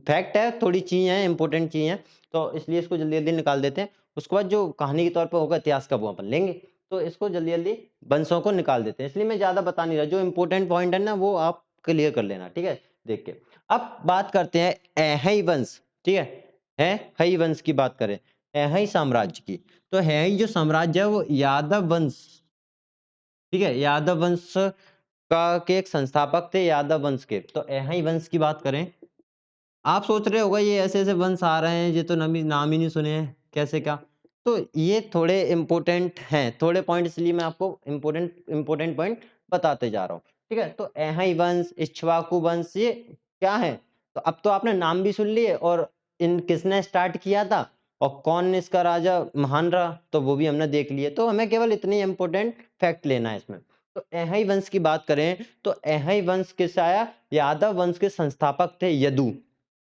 A: फैक्ट है, थोड़ी चीज़ें हैं, इंपॉर्टेंट चीज़ें हैं, तो इसलिए इसको जल्दी-जल्दी निकाल देते हैं। उसके बाद जो कहानी के तौर पे होगा इतिहास का वो अपन लेंगे। तो इसको जल्दी-जल्दी वंशों को निकाल देते हैं। इसलिए मैं ज़्यादा बता नहीं रहा, जो इंपॉर्टेंट पॉइंट है ना वो आप क्लियर कर लेना, ठीक है? देख के। अब बात करते हैं ऐहई वंश, ठीक है? ऐहई वंश की बात करें, ऐहई साम्राज्य की। तो ऐहई जो साम्राज्य है वो यादव वंश, ठीक है? यादव वंश का के एक संस्थापक थे यादव वंश के। तो ऐहई वंश की बात करें, आप सोच रहे होगा ये ऐसे-ऐसे वंश आ रहे हैं, ये तो नमी नाम ही नहीं सुने हैं, कैसे क्या? तो ये थोड़े इम्पोर्टेंट हैं, थोड़े पॉइंट इसलिए मैं आपको इम्पोर्टेंट इम्पोर्टेंट पॉइंट बताते जा रहा हूँ, ठीक है? तो ऐहई वंश, इक्ष्वाकु वंश ये क्या है? तो अब तो आपने नाम भी सुन लिए और इन किसने स्टार्ट किया था और कौन इसका राजा महान रहा, तो वो भी हमने देख लिए। तो हमें केवल इतनी इम्पोर्टेंट फैक्ट लेना है इसमें। तो ऐहई वंश की बात करें, तो ऐहई वंश किससे आया? यादव वंश के संस्थापक थे यदु।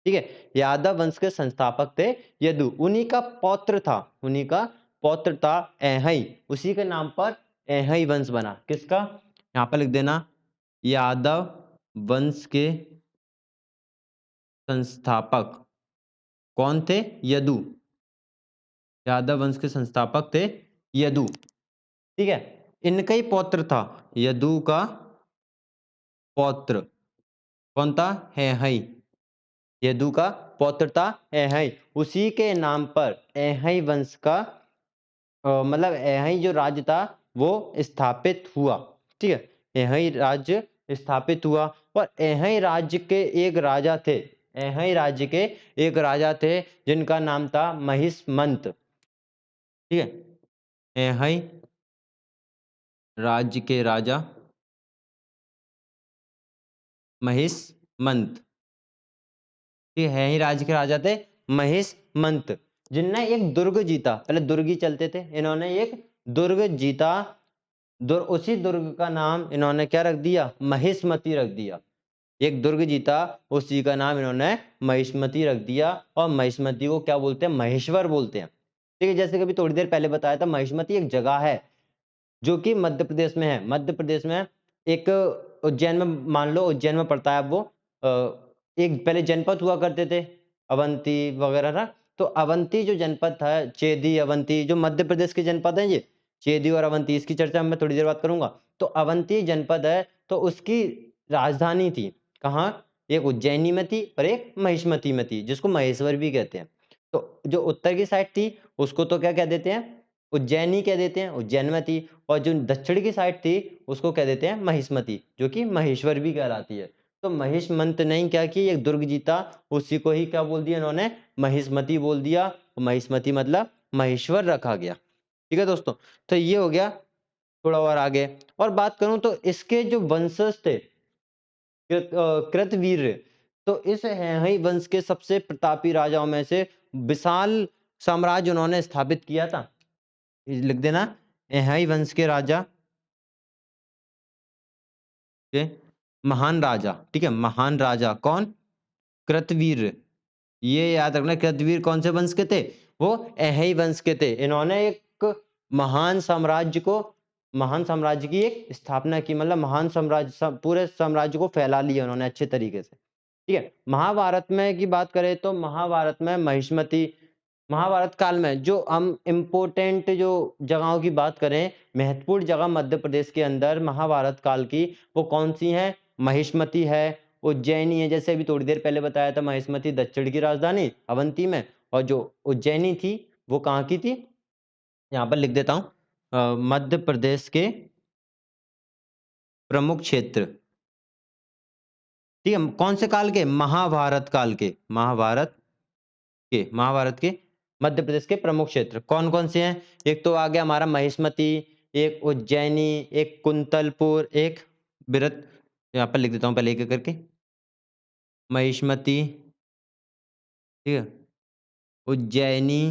A: ठीक है, यादव वंश के संस्थापक थे यदु, उन्हीं का पौत्र था, उन्हीं का पौत्र था ऐहई, उसी के नाम पर ऐहई वंश बना। किसका? यहाँ पर लिख देना, यादव वंश के संस्थापक कौन थे? यदु। यादव वंश के संस्थापक थे यदु, ठीक है। इनका ही पौत्र था, यदु का पौत्र कौन था? ऐहई। यदु का पौत्र था ऐहई, उसी के नाम पर ऐहई वंश का मतलब ऐहई जो राज्य था वो स्थापित हुआ, ठीक है। ऐहई राज्य स्थापित हुआ और ऐहई राज्य के एक राजा थे, ऐहई राज्य के एक राजा थे जिनका नाम था महिष्मंत, ठीक है। ऐहई राज्य के राजा महिष्मंत, ठीक है। ऐहई राज्य के राजा थे महिष्मंत, जिनने एक दुर्ग जीता, पहले दुर्ग ही चलते थे, इन्होंने एक दुर्ग जीता। उसी दुर्ग का नाम इन्होंने क्या रख दिया? महिष्मती रख दिया। एक दुर्ग जीता, उसी का नाम इन्होंने महिष्मती रख दिया और महिष्मती को क्या बोलते हैं? महेश्वर बोलते हैं, ठीक है। जैसे कि अभी थोड़ी देर पहले बताया था, महिष्मती एक जगह है जो कि मध्य प्रदेश में है। मध्य प्रदेश में एक उज्जैन में, मान लो उज्जैन में पड़ता है। अब वो एक पहले जनपद हुआ करते थे, अवंती वगैरह ना। तो अवंती जो जनपद था, चेदी अवंती, जो मध्य प्रदेश के जनपद हैं ये, चेदी और अवंती, इसकी चर्चा मैं थोड़ी देर बाद करूंगा। तो अवंती जनपद है, तो उसकी राजधानी थी कहाँ? एक उज्जैनी में थी और एक महिष्मती में थी, जिसको महेश्वर भी कहते हैं। तो जो उत्तर की साइड थी उसको तो क्या कह देते हैं? उज्जैनी कह देते हैं, उज्जैन में थी। और जो दक्षिण की साइड थी उसको कह देते हैं महिष्मती, जो कि महेश्वर भी कहलाती है। तो महिष्मंत ने क्या की? एक दुर्ग जीता, उसी को ही क्या बोल दिया इन्होंने? महिष्मती बोल दिया। महिष्मती मतलब महेश्वर रखा गया, ठीक है दोस्तों। तो ये हो गया। थोड़ा और आगे और बात करूं तो इसके जो वंशज थे कृतवीर्य, तो इस ऐहई वंश के सबसे प्रतापी राजाओं में से विशाल साम्राज्य उन्होंने स्थापित किया था। लिख देना, ऐहई वंश के राजा के महान राजा, ठीक है। महान राजा कौन? कृतवीर। ये याद रखना, कृतवीर कौन से वंश के थे? वो ऐहई वंश के थे। इन्होंने एक महान साम्राज्य को, महान साम्राज्य की एक स्थापना की, मतलब महान साम्राज्य, पूरे साम्राज्य को फैला लिया उन्होंने अच्छे तरीके से, ठीक है। महाभारत में की बात करें तो महाभारत में महिष्मती, महाभारत काल में जो हम इम्पोर्टेंट जो जगहों की बात करें, महत्वपूर्ण जगह मध्य प्रदेश के अंदर महाभारत काल की, वो कौन सी हैं? महिष्मती है, उज्जैनी है, जैसे अभी थोड़ी देर पहले बताया था, महिष्मती दक्षिण की राजधानी अवंती में, और जो उज्जैनी थी वो कहाँ की थी? यहाँ पर लिख देता हूँ, मध्य प्रदेश के प्रमुख क्षेत्र, ठीक है। कौन से काल के? महाभारत काल के, महाभारत के मध्य प्रदेश के प्रमुख क्षेत्र कौन कौन से हैं? एक तो आ गया हमारा महिष्मती, एक उज्जैनी, एक कुंतलपुर, एक बिरत। यहाँ पर लिख देता हूँ पहले एक एक करके। महिष्मती, ठीक है, उज्जैनी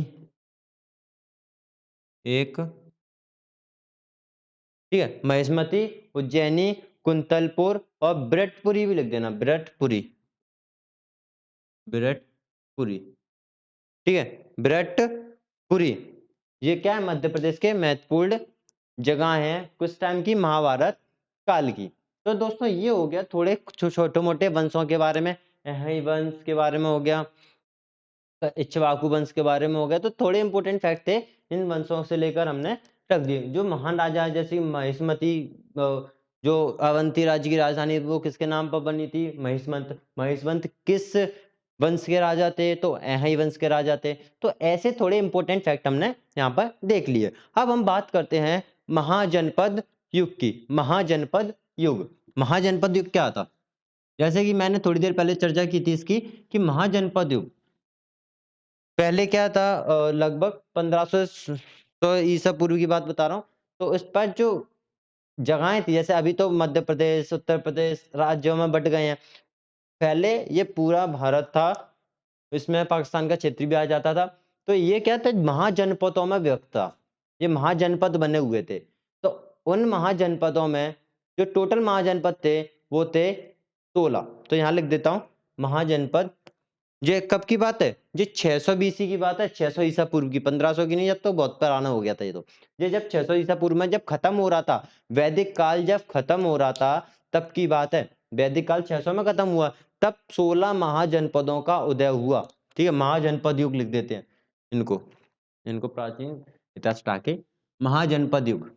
A: एक, ठीक है, महिष्मती, उज्जैनी, कुंतलपुर और बिरटपुरी भी लिख देना, बिरटपुरी, बिरटपुरी, ठीक है, बिरटपुरी, पुरी, ये क्या है, मध्य प्रदेश के महत्वपूर्ण जगह है कुछ टाइम की महाभारत काल की। तो दोस्तों ये हो गया थोड़े छोटे मोटे वंशों के बारे में, अहई वंश के बारे में हो गया, इक्ष्वाकु वंश के बारे में हो गया। तो थोड़े इंपॉर्टेंट फैक्ट थे, इन वंशों से लेकर हमने रख दिए। जो महान राजा जैसे महिष्मती, जो अवंती राज्य की राजधानी वो किसके नाम पर बनी थी, महिष्मंत। महिष्मंत किस वंश के राजा थे, तो अहई वंश के राजा थे। तो ऐसे थोड़े इंपॉर्टेंट फैक्ट हमने यहाँ पर देख लिए। अब हम बात करते हैं महाजनपद युग की। महाजनपद युग, महाजनपद युग क्या था, जैसे कि मैंने थोड़ी देर पहले चर्चा की थी इसकी, कि महाजनपद युग पहले क्या था, लगभग 1500 तो ईसा पूर्व की बात बता रहा हूँ। तो इस पर जो जगहें थी, जैसे अभी तो मध्य प्रदेश उत्तर प्रदेश राज्यों में बट गए हैं, पहले ये पूरा भारत था, इसमें पाकिस्तान का क्षेत्र भी आ जाता था। तो ये क्या था, महाजनपदों में व्यक्त था, ये महाजनपद बने हुए थे। तो उन महाजनपदों में जो टोटल महाजनपद थे वो थे 16। तो यहाँ लिख देता हूँ महाजनपद। ये कब की बात है, ये 600 बीसी की बात है, 600 ईसा पूर्व की, 1500 की नहीं, जब तो बहुत पुराना हो गया था ये तो। ये जब 600 ईसा पूर्व में जब खत्म हो रहा था, वैदिक काल जब खत्म हो रहा था तब की बात है। वैदिक काल 600 में खत्म हुआ, तब 16 महाजनपदों का उदय हुआ। ठीक है, महाजनपद युग लिख देते हैं इनको, इनको प्राचीन इतिहास हटा के महाजनपद युग।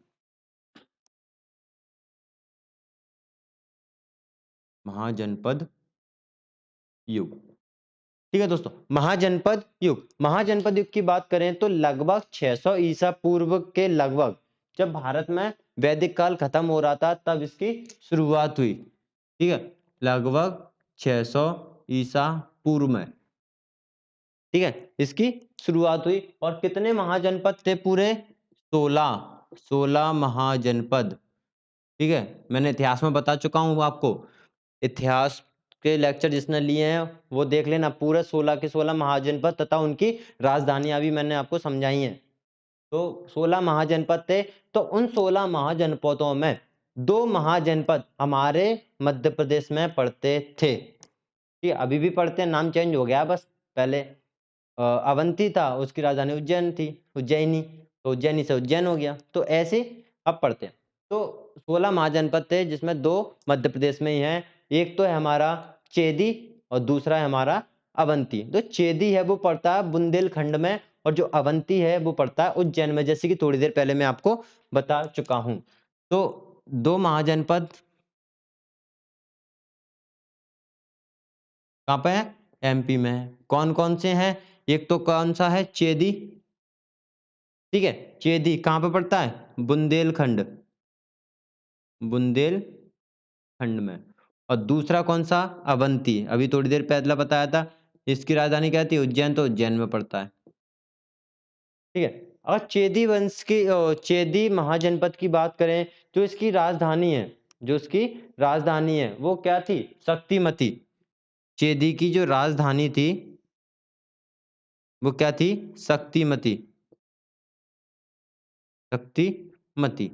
A: महाजनपद युग, ठीक है दोस्तों। महाजनपद युग, महाजनपद युग की बात करें तो लगभग 600 ईसा पूर्व के लगभग, जब भारत में वैदिक काल खत्म हो रहा था तब इसकी शुरुआत हुई। ठीक है, लगभग 600 ईसा पूर्व में, ठीक है, इसकी शुरुआत हुई। और कितने महाजनपद थे पूरे, 16 महाजनपद। ठीक है, मैंने इतिहास में बता चुका हूं आपको, इतिहास के लेक्चर जिसने लिए हैं वो देख लेना, पूरे 16 के 16 महाजनपद तथा उनकी राजधानियां भी मैंने आपको समझाई हैं। तो 16 महाजनपद थे। तो उन 16 महाजनपदों में 2 महाजनपद हमारे मध्य प्रदेश में पड़ते थे। ठीक है, अभी भी पड़ते हैं, नाम चेंज हो गया बस। पहले अवंती था, उसकी राजधानी उज्जैन थी, उज्जैनी, तो उज्जैनी से उज्जैन हो गया। तो ऐसे अब पढ़ते हैं। तो 16 महाजनपद थे जिसमें 2 मध्य प्रदेश में ही हैं। एक तो है हमारा चेदी और दूसरा है हमारा अवंती। जो चेदी है वो पड़ता है बुंदेलखंड में, और जो अवंती है वो पड़ता है उज्जैन में, जैसे कि थोड़ी देर पहले मैं आपको बता चुका हूं। तो 2 महाजनपद कहाँ पे है, एमपी में है। कौन कौन से हैं, एक तो कौन सा है, चेदी। ठीक है, चेदी कहाँ पे पड़ता है, बुंदेलखंड, बुंदेलखंड में। और दूसरा कौन सा, अवंती, अभी थोड़ी देर पहले बताया था, इसकी राजधानी क्या थी, उज्जैन, तो उज्जैन में पड़ता है। ठीक है, और चेदी वंश की चेदी महाजनपद की बात करें तो इसकी राजधानी है, जो इसकी राजधानी है वो क्या थी, शक्तिमती। चेदी की जो राजधानी थी वो क्या थी, शक्तिमती, शक्तिमती।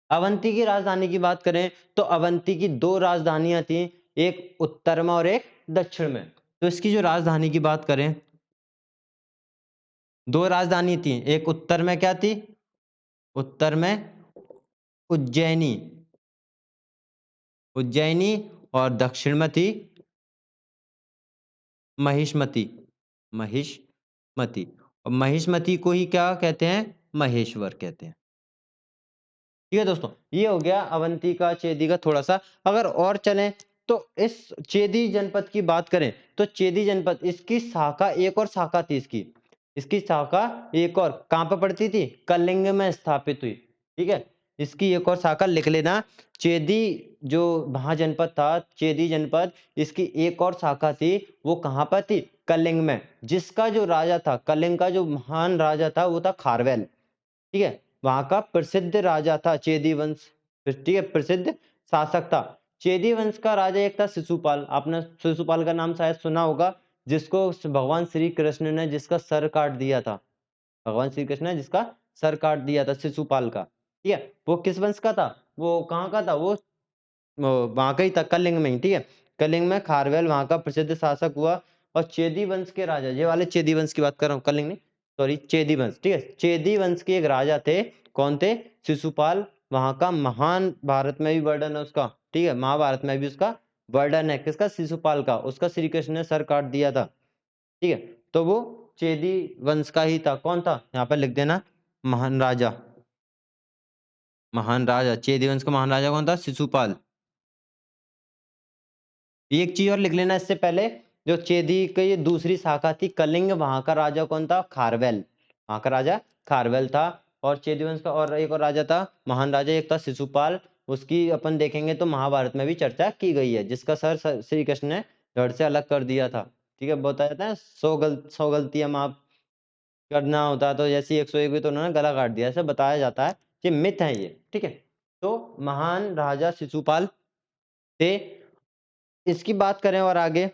A: अवंती की राजधानी की बात करें तो अवंती की 2 राजधानियां थी, एक उत्तर में और एक दक्षिण में। तो इसकी जो राजधानी की बात करें, 2 राजधानी थी, एक उत्तर में क्या थी, उत्तर में उज्जैनी, उज्जैनी, और दक्षिण में थी महिष्मती, महिष्मती। और महिष्मती को ही क्या कहते हैं, महेश्वर कहते हैं। ठीक है दोस्तों, ये हो गया अवंती का चेदी का थोड़ा सा। अगर और चलें तो इस चेदी जनपद की बात करें तो चेदी जनपद, इसकी शाखा, एक और शाखा थी इसकी, इसकी शाखा एक और कहां पर पड़ती थी, कलिंग में स्थापित हुई। ठीक है, इसकी एक और शाखा लिख लेना, चेदी जो महाजनपद था, चेदी जनपद, इसकी एक और शाखा थी, वो कहां पर थी, कलिंग में। जिसका जो राजा था, कलिंग का जो महान राजा था वो था खारवेल। ठीक है, वहां का प्रसिद्ध राजा था चेदी वंश, ठीक है, प्रसिद्ध शासक था। चेदी वंश का राजा एक था शिशुपाल, आपने शिशुपाल का नाम शायद सुना होगा, जिसको भगवान श्री कृष्ण ने जिसका सर काट दिया था, भगवान श्री कृष्ण ने जिसका सर काट दिया था शिशुपाल का। ठीक है, वो किस वंश का था, वो कहाँ का था, वो वहां का ही था, कलिंग में ही। ठीक है, कलिंग में खारवेल वहां का प्रसिद्ध शासक हुआ। और चेदी वंश के राजा, ये वाले चेदी वंश की बात कर रहा हूँ, कलिंग नहीं, सॉरी चेदी वंश, ठीक है। चेदी वंश के एक राजा थे, कौन थे? शिशुपाल। वहां का महान भारत में भी वर्णन है उसका, ठीक है, महाभारत में भी उसका वर्णन है, किसका? शिशुपाल का। उसका श्री कृष्ण ने सर काट दिया था, ठीक है। तो वो चेदी वंश का ही था। कौन था? यहाँ पर लिख देना, महान राजा। महान राजा चेदी वंश का महान राजा कौन था? शिशुपाल। एक चीज और लिख लेना इससे पहले, जो चेदी की ये दूसरी शाखा थी कलिंग, वहां का राजा कौन था? खारवेल। वहां का राजा खारवेल था। और चेदी वंश का और एक और राजा था, महान राजा, एक था शिशुपाल। उसकी अपन देखेंगे तो महाभारत में भी चर्चा की गई है, जिसका सर श्री कृष्ण ने धड़ से अलग कर दिया था, ठीक है। बताया जाता है 100 गलतियां माफ करना होता है, तो जैसी 101 भी तो उन्होंने गला काट दिया, ऐसा बताया जाता है। ये मिथ है ये, ठीक है। तो महान राजा शिशुपाल थे। इसकी बात करें और आगे,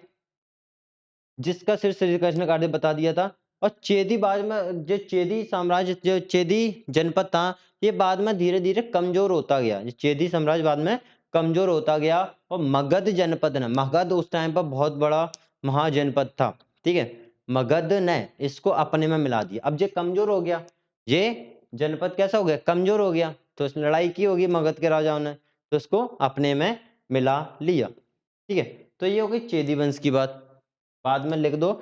A: जिसका सिर श्री कृष्ण ने काट बता दिया था। और चेदी बाद में, जो चेदी साम्राज्य, जो चेदी जनपद था, ये बाद में धीरे धीरे कमजोर होता गया। ये चेदी साम्राज्य बाद में कमजोर होता गया। और मगध जनपद ने, मगध उस टाइम पर बहुत बड़ा महाजनपद था, ठीक है। मगध ने इसको अपने में मिला दिया। अब ये कमजोर हो गया, ये जनपद कैसा हो गया? कमजोर हो गया। तो इसने लड़ाई की होगी मगध के राजाओं ने, तो इसको अपने में मिला लिया, ठीक है। तो ये हो गई चेदी वंश की बात। बाद में लिख दो,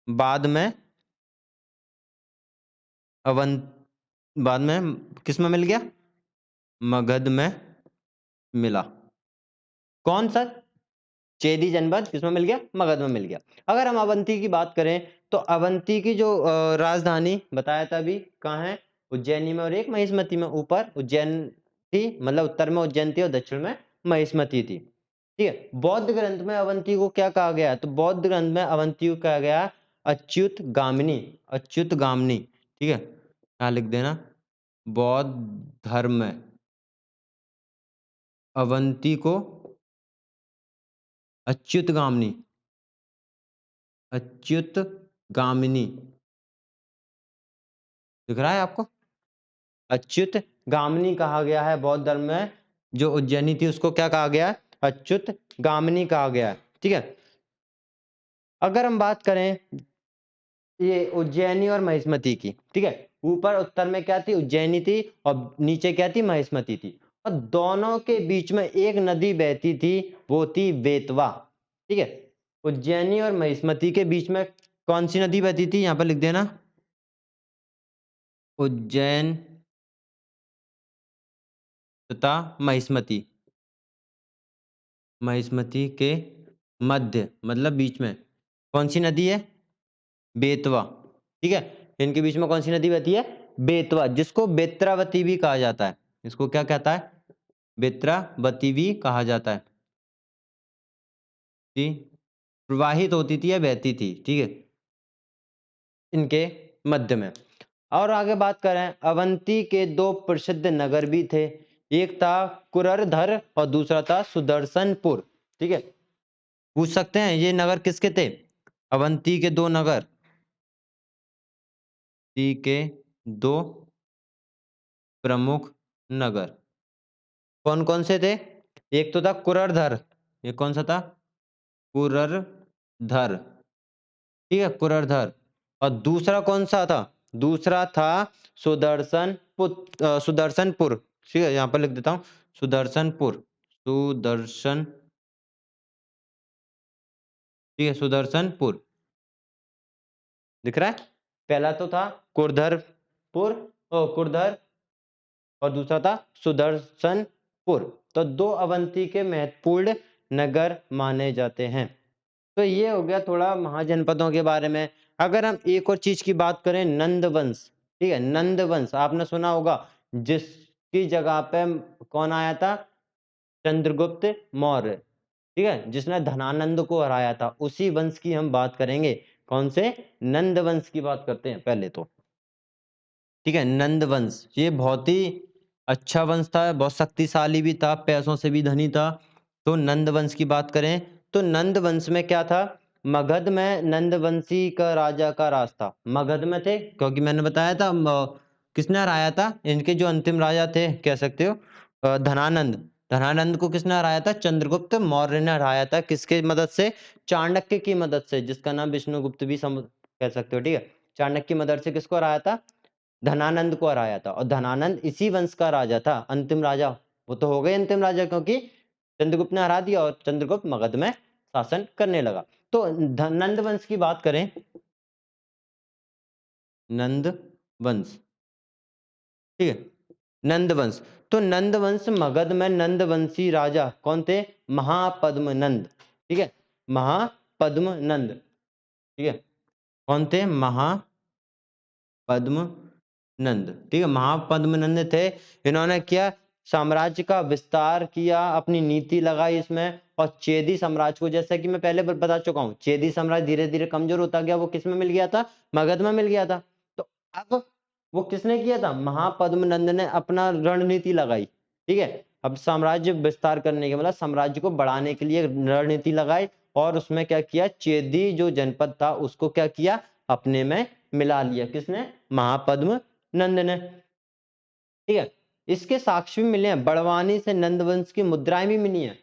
A: बाद में अवंत, बाद में किस में मिल गया? मगध में मिला। कौन सा? चेदी जनपद किसमें मिल गया? मगध में मिल गया। अगर हम अवंती की बात करें, तो अवंती की जो राजधानी बताया था अभी, कहाँ है? उज्जैनी में और एक महिष्मती में। ऊपर उज्जैन थी, मतलब उत्तर में उज्जैन थी और दक्षिण में महिष्मती थी, ठीक है। बौद्ध ग्रंथ में अवंती को क्या कहा गया है? तो बौद्ध ग्रंथ में अवंती को कहा गया है अच्युत गामिनी। अच्युत गामिनी, ठीक है, यहाँ लिख देना। बौद्ध धर्म में अवंती को अच्युत गामिनी, अच्युत गामिनी दिख रहा है आपको? अच्युत गामिनी कहा गया है बौद्ध धर्म में। जो उज्जैनी थी उसको क्या कहा गया? अच्युत गामिनी कहा गया है, ठीक है। अगर हम बात करें ये उज्जैनी और महिष्मती की, ठीक है, ऊपर उत्तर में क्या थी? उज्जैनी थी, और नीचे क्या थी? महिष्मती थी। और दोनों के बीच में एक नदी बहती थी, वो थी बेतवा, ठीक है। उज्जैनी और महिष्मती के बीच में कौन सी नदी बहती थी? यहां पर लिख देना, उज्जैन तथा महिष्मती। महिष्मती के मध्य, मतलब बीच में कौन सी नदी है? बेतवा, ठीक है। इनके बीच में कौन सी नदी बहती है? बेतवा, जिसको बेत्रावती भी कहा जाता है। इसको क्या कहता है? बेत्रावती भी कहा जाता है, जी। प्रवाहित होती थी या बहती थी, ठीक है, इनके मध्य में। और आगे बात करें, अवंती के दो प्रसिद्ध नगर भी थे। एक था कुररधर और दूसरा था सुदर्शनपुर, ठीक है। पूछ सकते हैं ये नगर किसके थे? अवंती के दो नगर, अवंती के दो प्रमुख नगर कौन कौन से थे? एक तो था कुररधर, ये कौन सा था? कुररधर, ठीक है, कुररधर। और दूसरा कौन सा था? दूसरा था सुदर्शनपुर, ठीक है, यहाँ पर लिख देता हूँ, सुदर्शनपुर, सुदर्शन, ठीक है, सुदर्शनपुर दिख रहा है। पहला तो था कुरधरपुर, ओ कुरधर, और दूसरा था सुदर्शनपुर। तो दो अवंती के महत्वपूर्ण नगर माने जाते हैं। तो ये हो गया थोड़ा महाजनपदों के बारे में। अगर हम एक और चीज की बात करें, नंद वंश, ठीक है, नंद वंश आपने सुना होगा, जिसकी जगह पे कौन आया था? चंद्रगुप्त मौर्य, ठीक है, जिसने धनानंद को हराया था। उसी वंश की हम बात करेंगे। कौन से? नंद वंश की बात करते हैं पहले तो, ठीक है। नंद वंश ये बहुत ही अच्छा वंश था, बहुत शक्तिशाली भी था, पैसों से भी धनी था। तो नंद वंश की बात करें, तो नंद वंश में क्या था? मगध में नंदवंशी का राजा का राज था। मगध में थे, क्योंकि मैंने बताया था किसने हराया था? इनके जो अंतिम राजा थे, कह सकते हो धनानंद। धनानंद को किसने हराया था? चंद्रगुप्त मौर्य ने हराया था। किसके मदद से? चाणक्य की मदद से, जिसका नाम विष्णुगुप्त भी कह सकते हो, ठीक है। चाणक्य मदरसे किसको हराया था? धनानंद को हराया था। और धनानंद इसी वंश का राजा था, अंतिम राजा। वो तो हो गए अंतिम राजा क्योंकि चंद्रगुप्त ने हरा दिया और चंद्रगुप्त मगध में शासन करने लगा। तो नंद वंश की बात करें, नंद वंश, ठीक है, नंद वंश। तो नंद वंश मगध में नंदवंशी राजा कौन थे? महापद्मनंद, ठीक है, महापद्मनंद, ठीक है, कौन थे? महापद्मनंद, ठीक है, महापद्मनंद थे। इन्होंने क्या? साम्राज्य का विस्तार किया, अपनी नीति लगाई इसमें। और चेदी साम्राज्य को, जैसा कि मैं पहले बता चुका हूं, चेदी साम्राज्य धीरे धीरे कमजोर होता गया। वो किस में मिल गया था? मगध में मिल गया था। तो अब वो किसने किया था? महापद्मनंद ने अपना रणनीति लगाई, ठीक है। अब साम्राज्य विस्तार करने के मतलब साम्राज्य को बढ़ाने के लिए रणनीति लगाई। और उसमें क्या किया? चेदी जो जनपद था उसको क्या किया? अपने में मिला लिया। किसने? महापद्मनंद ने, ठीक है। इसके साक्ष्य भी मिले हैं, बड़वानी से नंदवंश की मुद्राएं भी मिली हैं,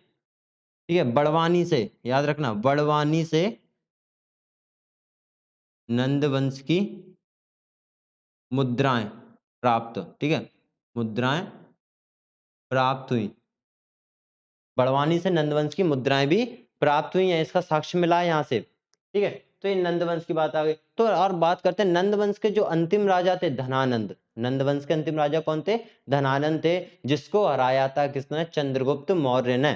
A: ठीक है, बड़वानी से, याद रखना, बड़वानी से नंदवंश की मुद्राएं प्राप्त, ठीक है, मुद्राएं प्राप्त हुई। बड़वानी से नंदवंश की मुद्राएं भी प्राप्त हुई हैं, इसका साक्ष्य मिला है यहाँ से, ठीक है। तो ये नंदवंश की बात आ गई। तो और बात करते हैं नंदवंश के जो अंतिम राजा थे, धनानंद। नंदवंश के अंतिम राजा कौन थे? धनानंद थे, जिसको हराया था किसने? चंद्रगुप्त मौर्य ने,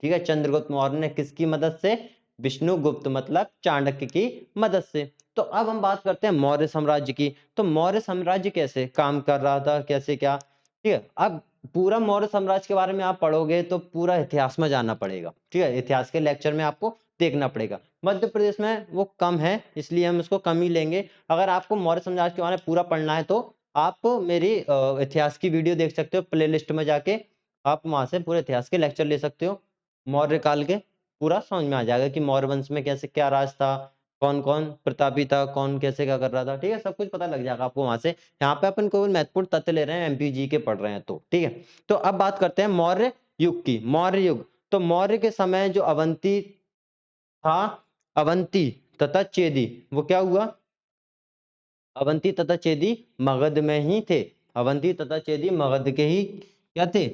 A: ठीक है। चंद्रगुप्त मौर्य ने किसकी मदद से? विष्णुगुप्त मतलब चाणक्य की मदद से। तो अब हम बात करते हैं मौर्य साम्राज्य की। तो मौर्य साम्राज्य कैसे काम कर रहा था, कैसे क्या, ठीक है। अब पूरा मौर्य साम्राज्य के बारे में आप पढ़ोगे तो पूरा इतिहास में जाना पड़ेगा, ठीक है, इतिहास के लेक्चर में आपको देखना पड़ेगा। मध्य प्रदेश में वो कम है, इसलिए हम इसको कम ही लेंगे। अगर आपको मौर्य साम्राज्य के बारे में पूरा पढ़ना है तो आप मेरी इतिहास की वीडियो देख सकते हो, प्लेलिस्ट में जाके आप वहां से पूरे इतिहास के लेक्चर ले सकते हो। मौर्य काल के पूरा समझ में आ जाएगा कि मौर्य वंश में कैसे क्या राज था, कौन कौन प्रतापी था, कौन कैसे क्या कर रहा था, ठीक है, सब कुछ पता लग जाएगा आपको वहां से। यहाँ पे अपन केवल महत्वपूर्ण तथ्य ले रहे हैं, एमपीजी के पढ़ रहे हैं तो, ठीक है। तो अब बात करते हैं मौर्य युग की। मौर्य युग, तो मौर्य के समय जो अवंती था, अवंती तथा चेदी, वो क्या हुआ? अवंती तथा चेदी मगध में ही थे। अवंती तथा चेदी मगध के ही क्या थे?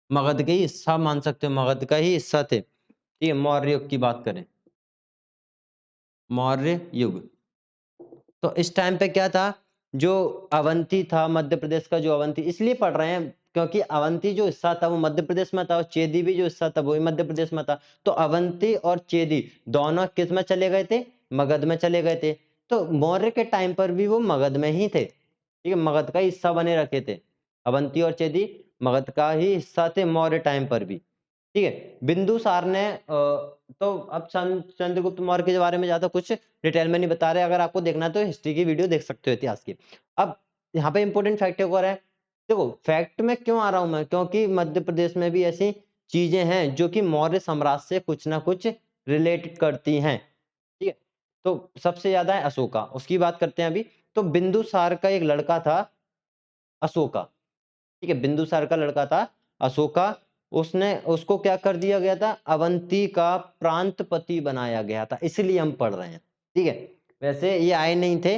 A: मगध के ही हिस्सा मान सकते हो, मगध का ही हिस्सा थे, ठीक है। मौर्य युग की बात करें, मौर्य युग, तो इस टाइम पे क्या था? जो अवंती था, मध्य प्रदेश का जो अवंती, इसलिए पढ़ रहे हैं क्योंकि अवंती जो हिस्सा था वो मध्य प्रदेश में था, और चेदी भी जो हिस्सा था वो भी मध्य प्रदेश में था। तो अवंती और चेदी दोनों किस में चले गए थे? मगध में चले गए थे। तो मौर्य के टाइम पर भी वो मगध में ही थे, ठीक है, मगध का ही हिस्सा बने रखे थे। अवंती और चेदी मगध का ही हिस्सा थे मौर्य टाइम पर भी, ठीक है। बिंदुसार ने तो अब चंद्रगुप्त मौर्य के बारे में ज्यादा कुछ डिटेल में नहीं बता रहे, अगर आपको देखना है तो हिस्ट्री की वीडियो देख सकते हो, इतिहास की। अब यहाँ पे इंपॉर्टेंट फैक्ट एक और है। देखो फैक्ट में क्यों आ रहा हूं मैं, क्योंकि मध्य प्रदेश में भी ऐसी चीजें हैं जो कि मौर्य साम्राज्य से कुछ ना कुछ रिलेट करती हैं, ठीक है। तो सबसे ज्यादा है अशोका, उसकी बात करते हैं अभी। तो बिंदुसार का एक लड़का था अशोका, ठीक है, बिंदुसार का लड़का था अशोका। उसने उसको क्या कर दिया गया था? अवंती का प्रांतपति बनाया गया था, इसलिए हम पढ़ रहे हैं, ठीक है। वैसे ये आए नहीं थे,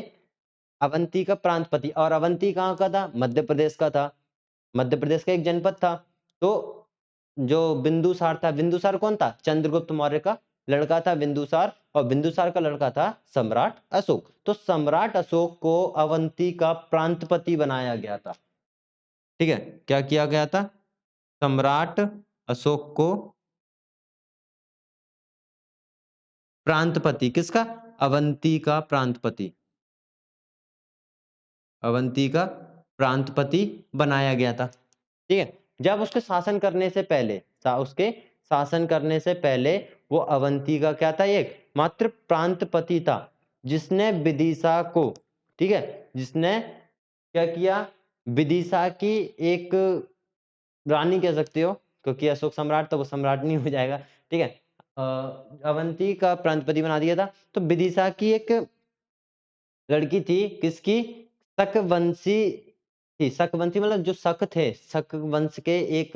A: अवंती का प्रांतपति। और अवंती कहाँ का था? मध्य प्रदेश का था, मध्य प्रदेश का एक जनपद था। तो जो बिंदुसार था, बिंदुसार कौन था? चंद्रगुप्त मौर्य का लड़का था बिंदुसार, और बिंदुसार का लड़का था सम्राट अशोक। तो सम्राट अशोक को अवंती का प्रांतपति बनाया गया था, ठीक है। क्या किया गया था? सम्राट अशोक को प्रांतपति, किसका? अवंती का प्रांतपति, अवंती का प्रांतपति बनाया गया था, ठीक है। जब उसके शासन करने से पहले उसके शासन करने से पहले वो अवंती का क्या था? एक मात्र प्रांतपति था, जिसने विदिशा को, ठीक है, जिसने क्या किया? विदिशा की एक रानी कह सकते हो, क्योंकि अशोक सम्राट तो वो सम्राट नहीं हो जाएगा, ठीक है। अवंती का प्रांतपति बना दिया था। तो विदिशा की एक लड़की थी, किसकी? शकवंशी थी। शकवंशी मतलब जो शक थे, शक वंश के एक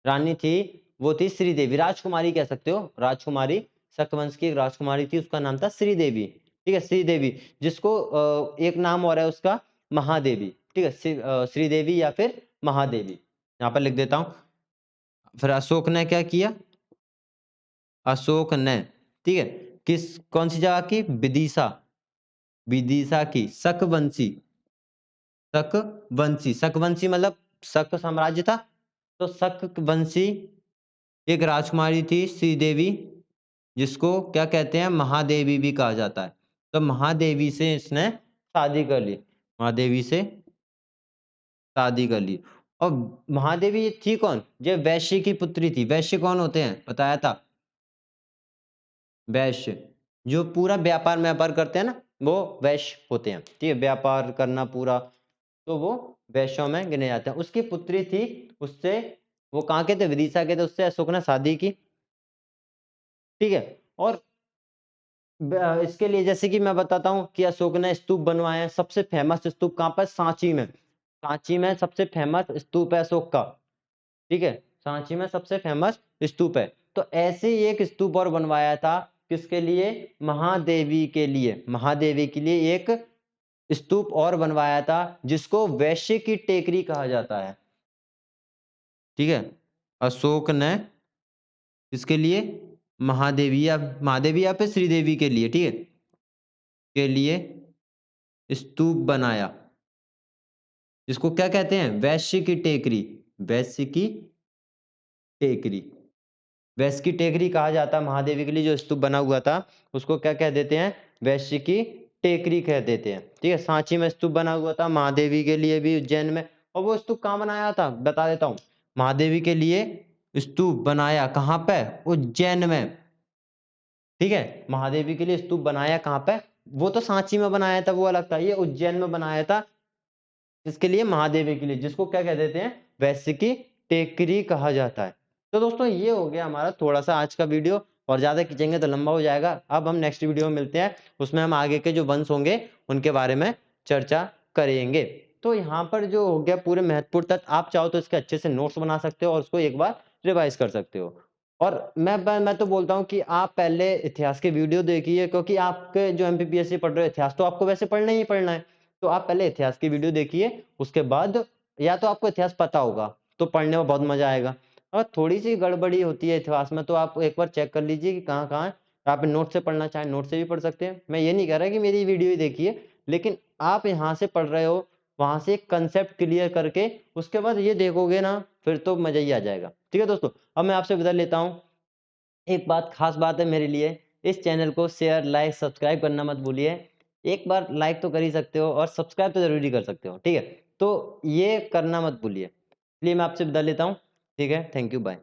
A: रानी थी, वो थी श्रीदेवी, राजकुमारी कह सकते हो, राजकुमारी, शक वंश की एक राजकुमारी थी, उसका नाम था श्रीदेवी, ठीक है, श्रीदेवी, जिसको एक नाम और है उसका महादेवी, ठीक है, श्रीदेवी या फिर महादेवी, यहाँ पर लिख देता हूँ। फिर अशोक ने क्या किया? अशोक ने, ठीक है, कौन सी जगह की? विदिशा, विदिशा की शकवंशी, शकवंशी, शकवंशी मतलब शक साम्राज्य था, तो शकवंशी एक राजकुमारी थी श्रीदेवी, जिसको क्या कहते हैं? महादेवी भी कहा जाता है। तो महादेवी से इसने शादी कर ली, महादेवी से शादी कर ली। और महादेवी ये थी कौन? ये वैश्य की पुत्री थी। वैश्य कौन होते हैं? बताया था, वैश्य, जो पूरा व्यापार करते हैं ना, वो वैश्य होते हैं, ठीक है, व्यापार करना पूरा, तो वो वैश्यों में गिने जाते हैं। उसकी पुत्री थी, उससे, वो कहाँ के थे? विदिशा के थे, उससे अशोक ने शादी की, ठीक है। और इसके लिए जैसे कि मैं बताता हूँ कि अशोक ने स्तूप बनवाए हैं। सबसे फेमस स्तूप कहाँ पर? सांची में, सांची में सबसे फेमस स्तूप है अशोक का, ठीक है, सांची में सबसे फेमस स्तूप है। तो ऐसे ही एक स्तूप और बनवाया था, किसके लिए? महादेवी के लिए, महादेवी के लिए एक स्तूप और बनवाया था, जिसको वैश्य की टेकरी कहा जाता है, ठीक है। अशोक ने इसके लिए महादेवी या फिर श्रीदेवी के लिए, ठीक है, के लिए स्तूप बनाया, जिसको क्या कहते हैं? वैश्य की टेकरी, वैश्य की टेकरी, वैश्य की टेकरी कहा जाता है महादेवी के लिए। जो स्तूप बना हुआ था उसको क्या कह देते हैं? वैश्य की टेकरी कह देते हैं, ठीक है। सांची में स्तूप बना हुआ था महादेवी के लिए भी, उज्जैन में। और वो स्तूप कहाँ बनाया था? बता देता हूँ। महादेवी के लिए स्तूप बनाया कहाँ पे? उज्जैन में, ठीक है। महादेवी के लिए स्तूप बनाया कहाँ पे? वो तो सांची में बनाया था, वो अलग था। ये उज्जैन में बनाया था, इसके लिए महादेवी के लिए, जिसको क्या कह देते हैं? वैश्य की टेकरी कहा जाता है। तो दोस्तों ये हो गया हमारा थोड़ा सा आज का वीडियो, और ज्यादा खींचेंगे तो लंबा हो जाएगा। अब हम नेक्स्ट वीडियो में मिलते हैं, उसमें हम आगे के जो वंश होंगे उनके बारे में चर्चा करेंगे। तो यहाँ पर जो हो गया पूरे महत्वपूर्ण तथ्य, आप चाहो तो इसके अच्छे से नोट्स बना सकते हो और उसको एक बार रिवाइज कर सकते हो। और मैं तो बोलता हूँ कि आप पहले इतिहास के वीडियो देखिए, क्योंकि आपके जो एमपीपीएससी पढ़ रहे हो इतिहास तो आपको वैसे पढ़ना ही पढ़ना है। तो आप पहले इतिहास की वीडियो देखिए, उसके बाद या तो आपको इतिहास पता होगा तो पढ़ने में बहुत मजा आएगा, और थोड़ी सी गड़बड़ी होती है इतिहास में तो आप एक बार चेक कर लीजिए कि कहाँ कहाँ है। आप नोट से पढ़ना चाहें नोट से भी पढ़ सकते हैं। मैं ये नहीं कह रहा कि मेरी वीडियो ही देखिए, लेकिन आप यहाँ से पढ़ रहे हो, वहां से एक कंसेप्ट क्लियर करके उसके बाद ये देखोगे ना, फिर तो मजा ही आ जाएगा। ठीक है दोस्तों, अब मैं आपसे विदा लेता हूँ। एक बात खास बात है मेरे लिए, इस चैनल को शेयर लाइक सब्सक्राइब करना मत भूलिए। एक बार लाइक तो कर ही सकते हो और सब्सक्राइब तो जरूरी कर सकते हो, ठीक है। तो ये करना मत भूलिए। इसलिए मैं आपसे विदा लेता हूँ, ठीक है। Thank you, bye.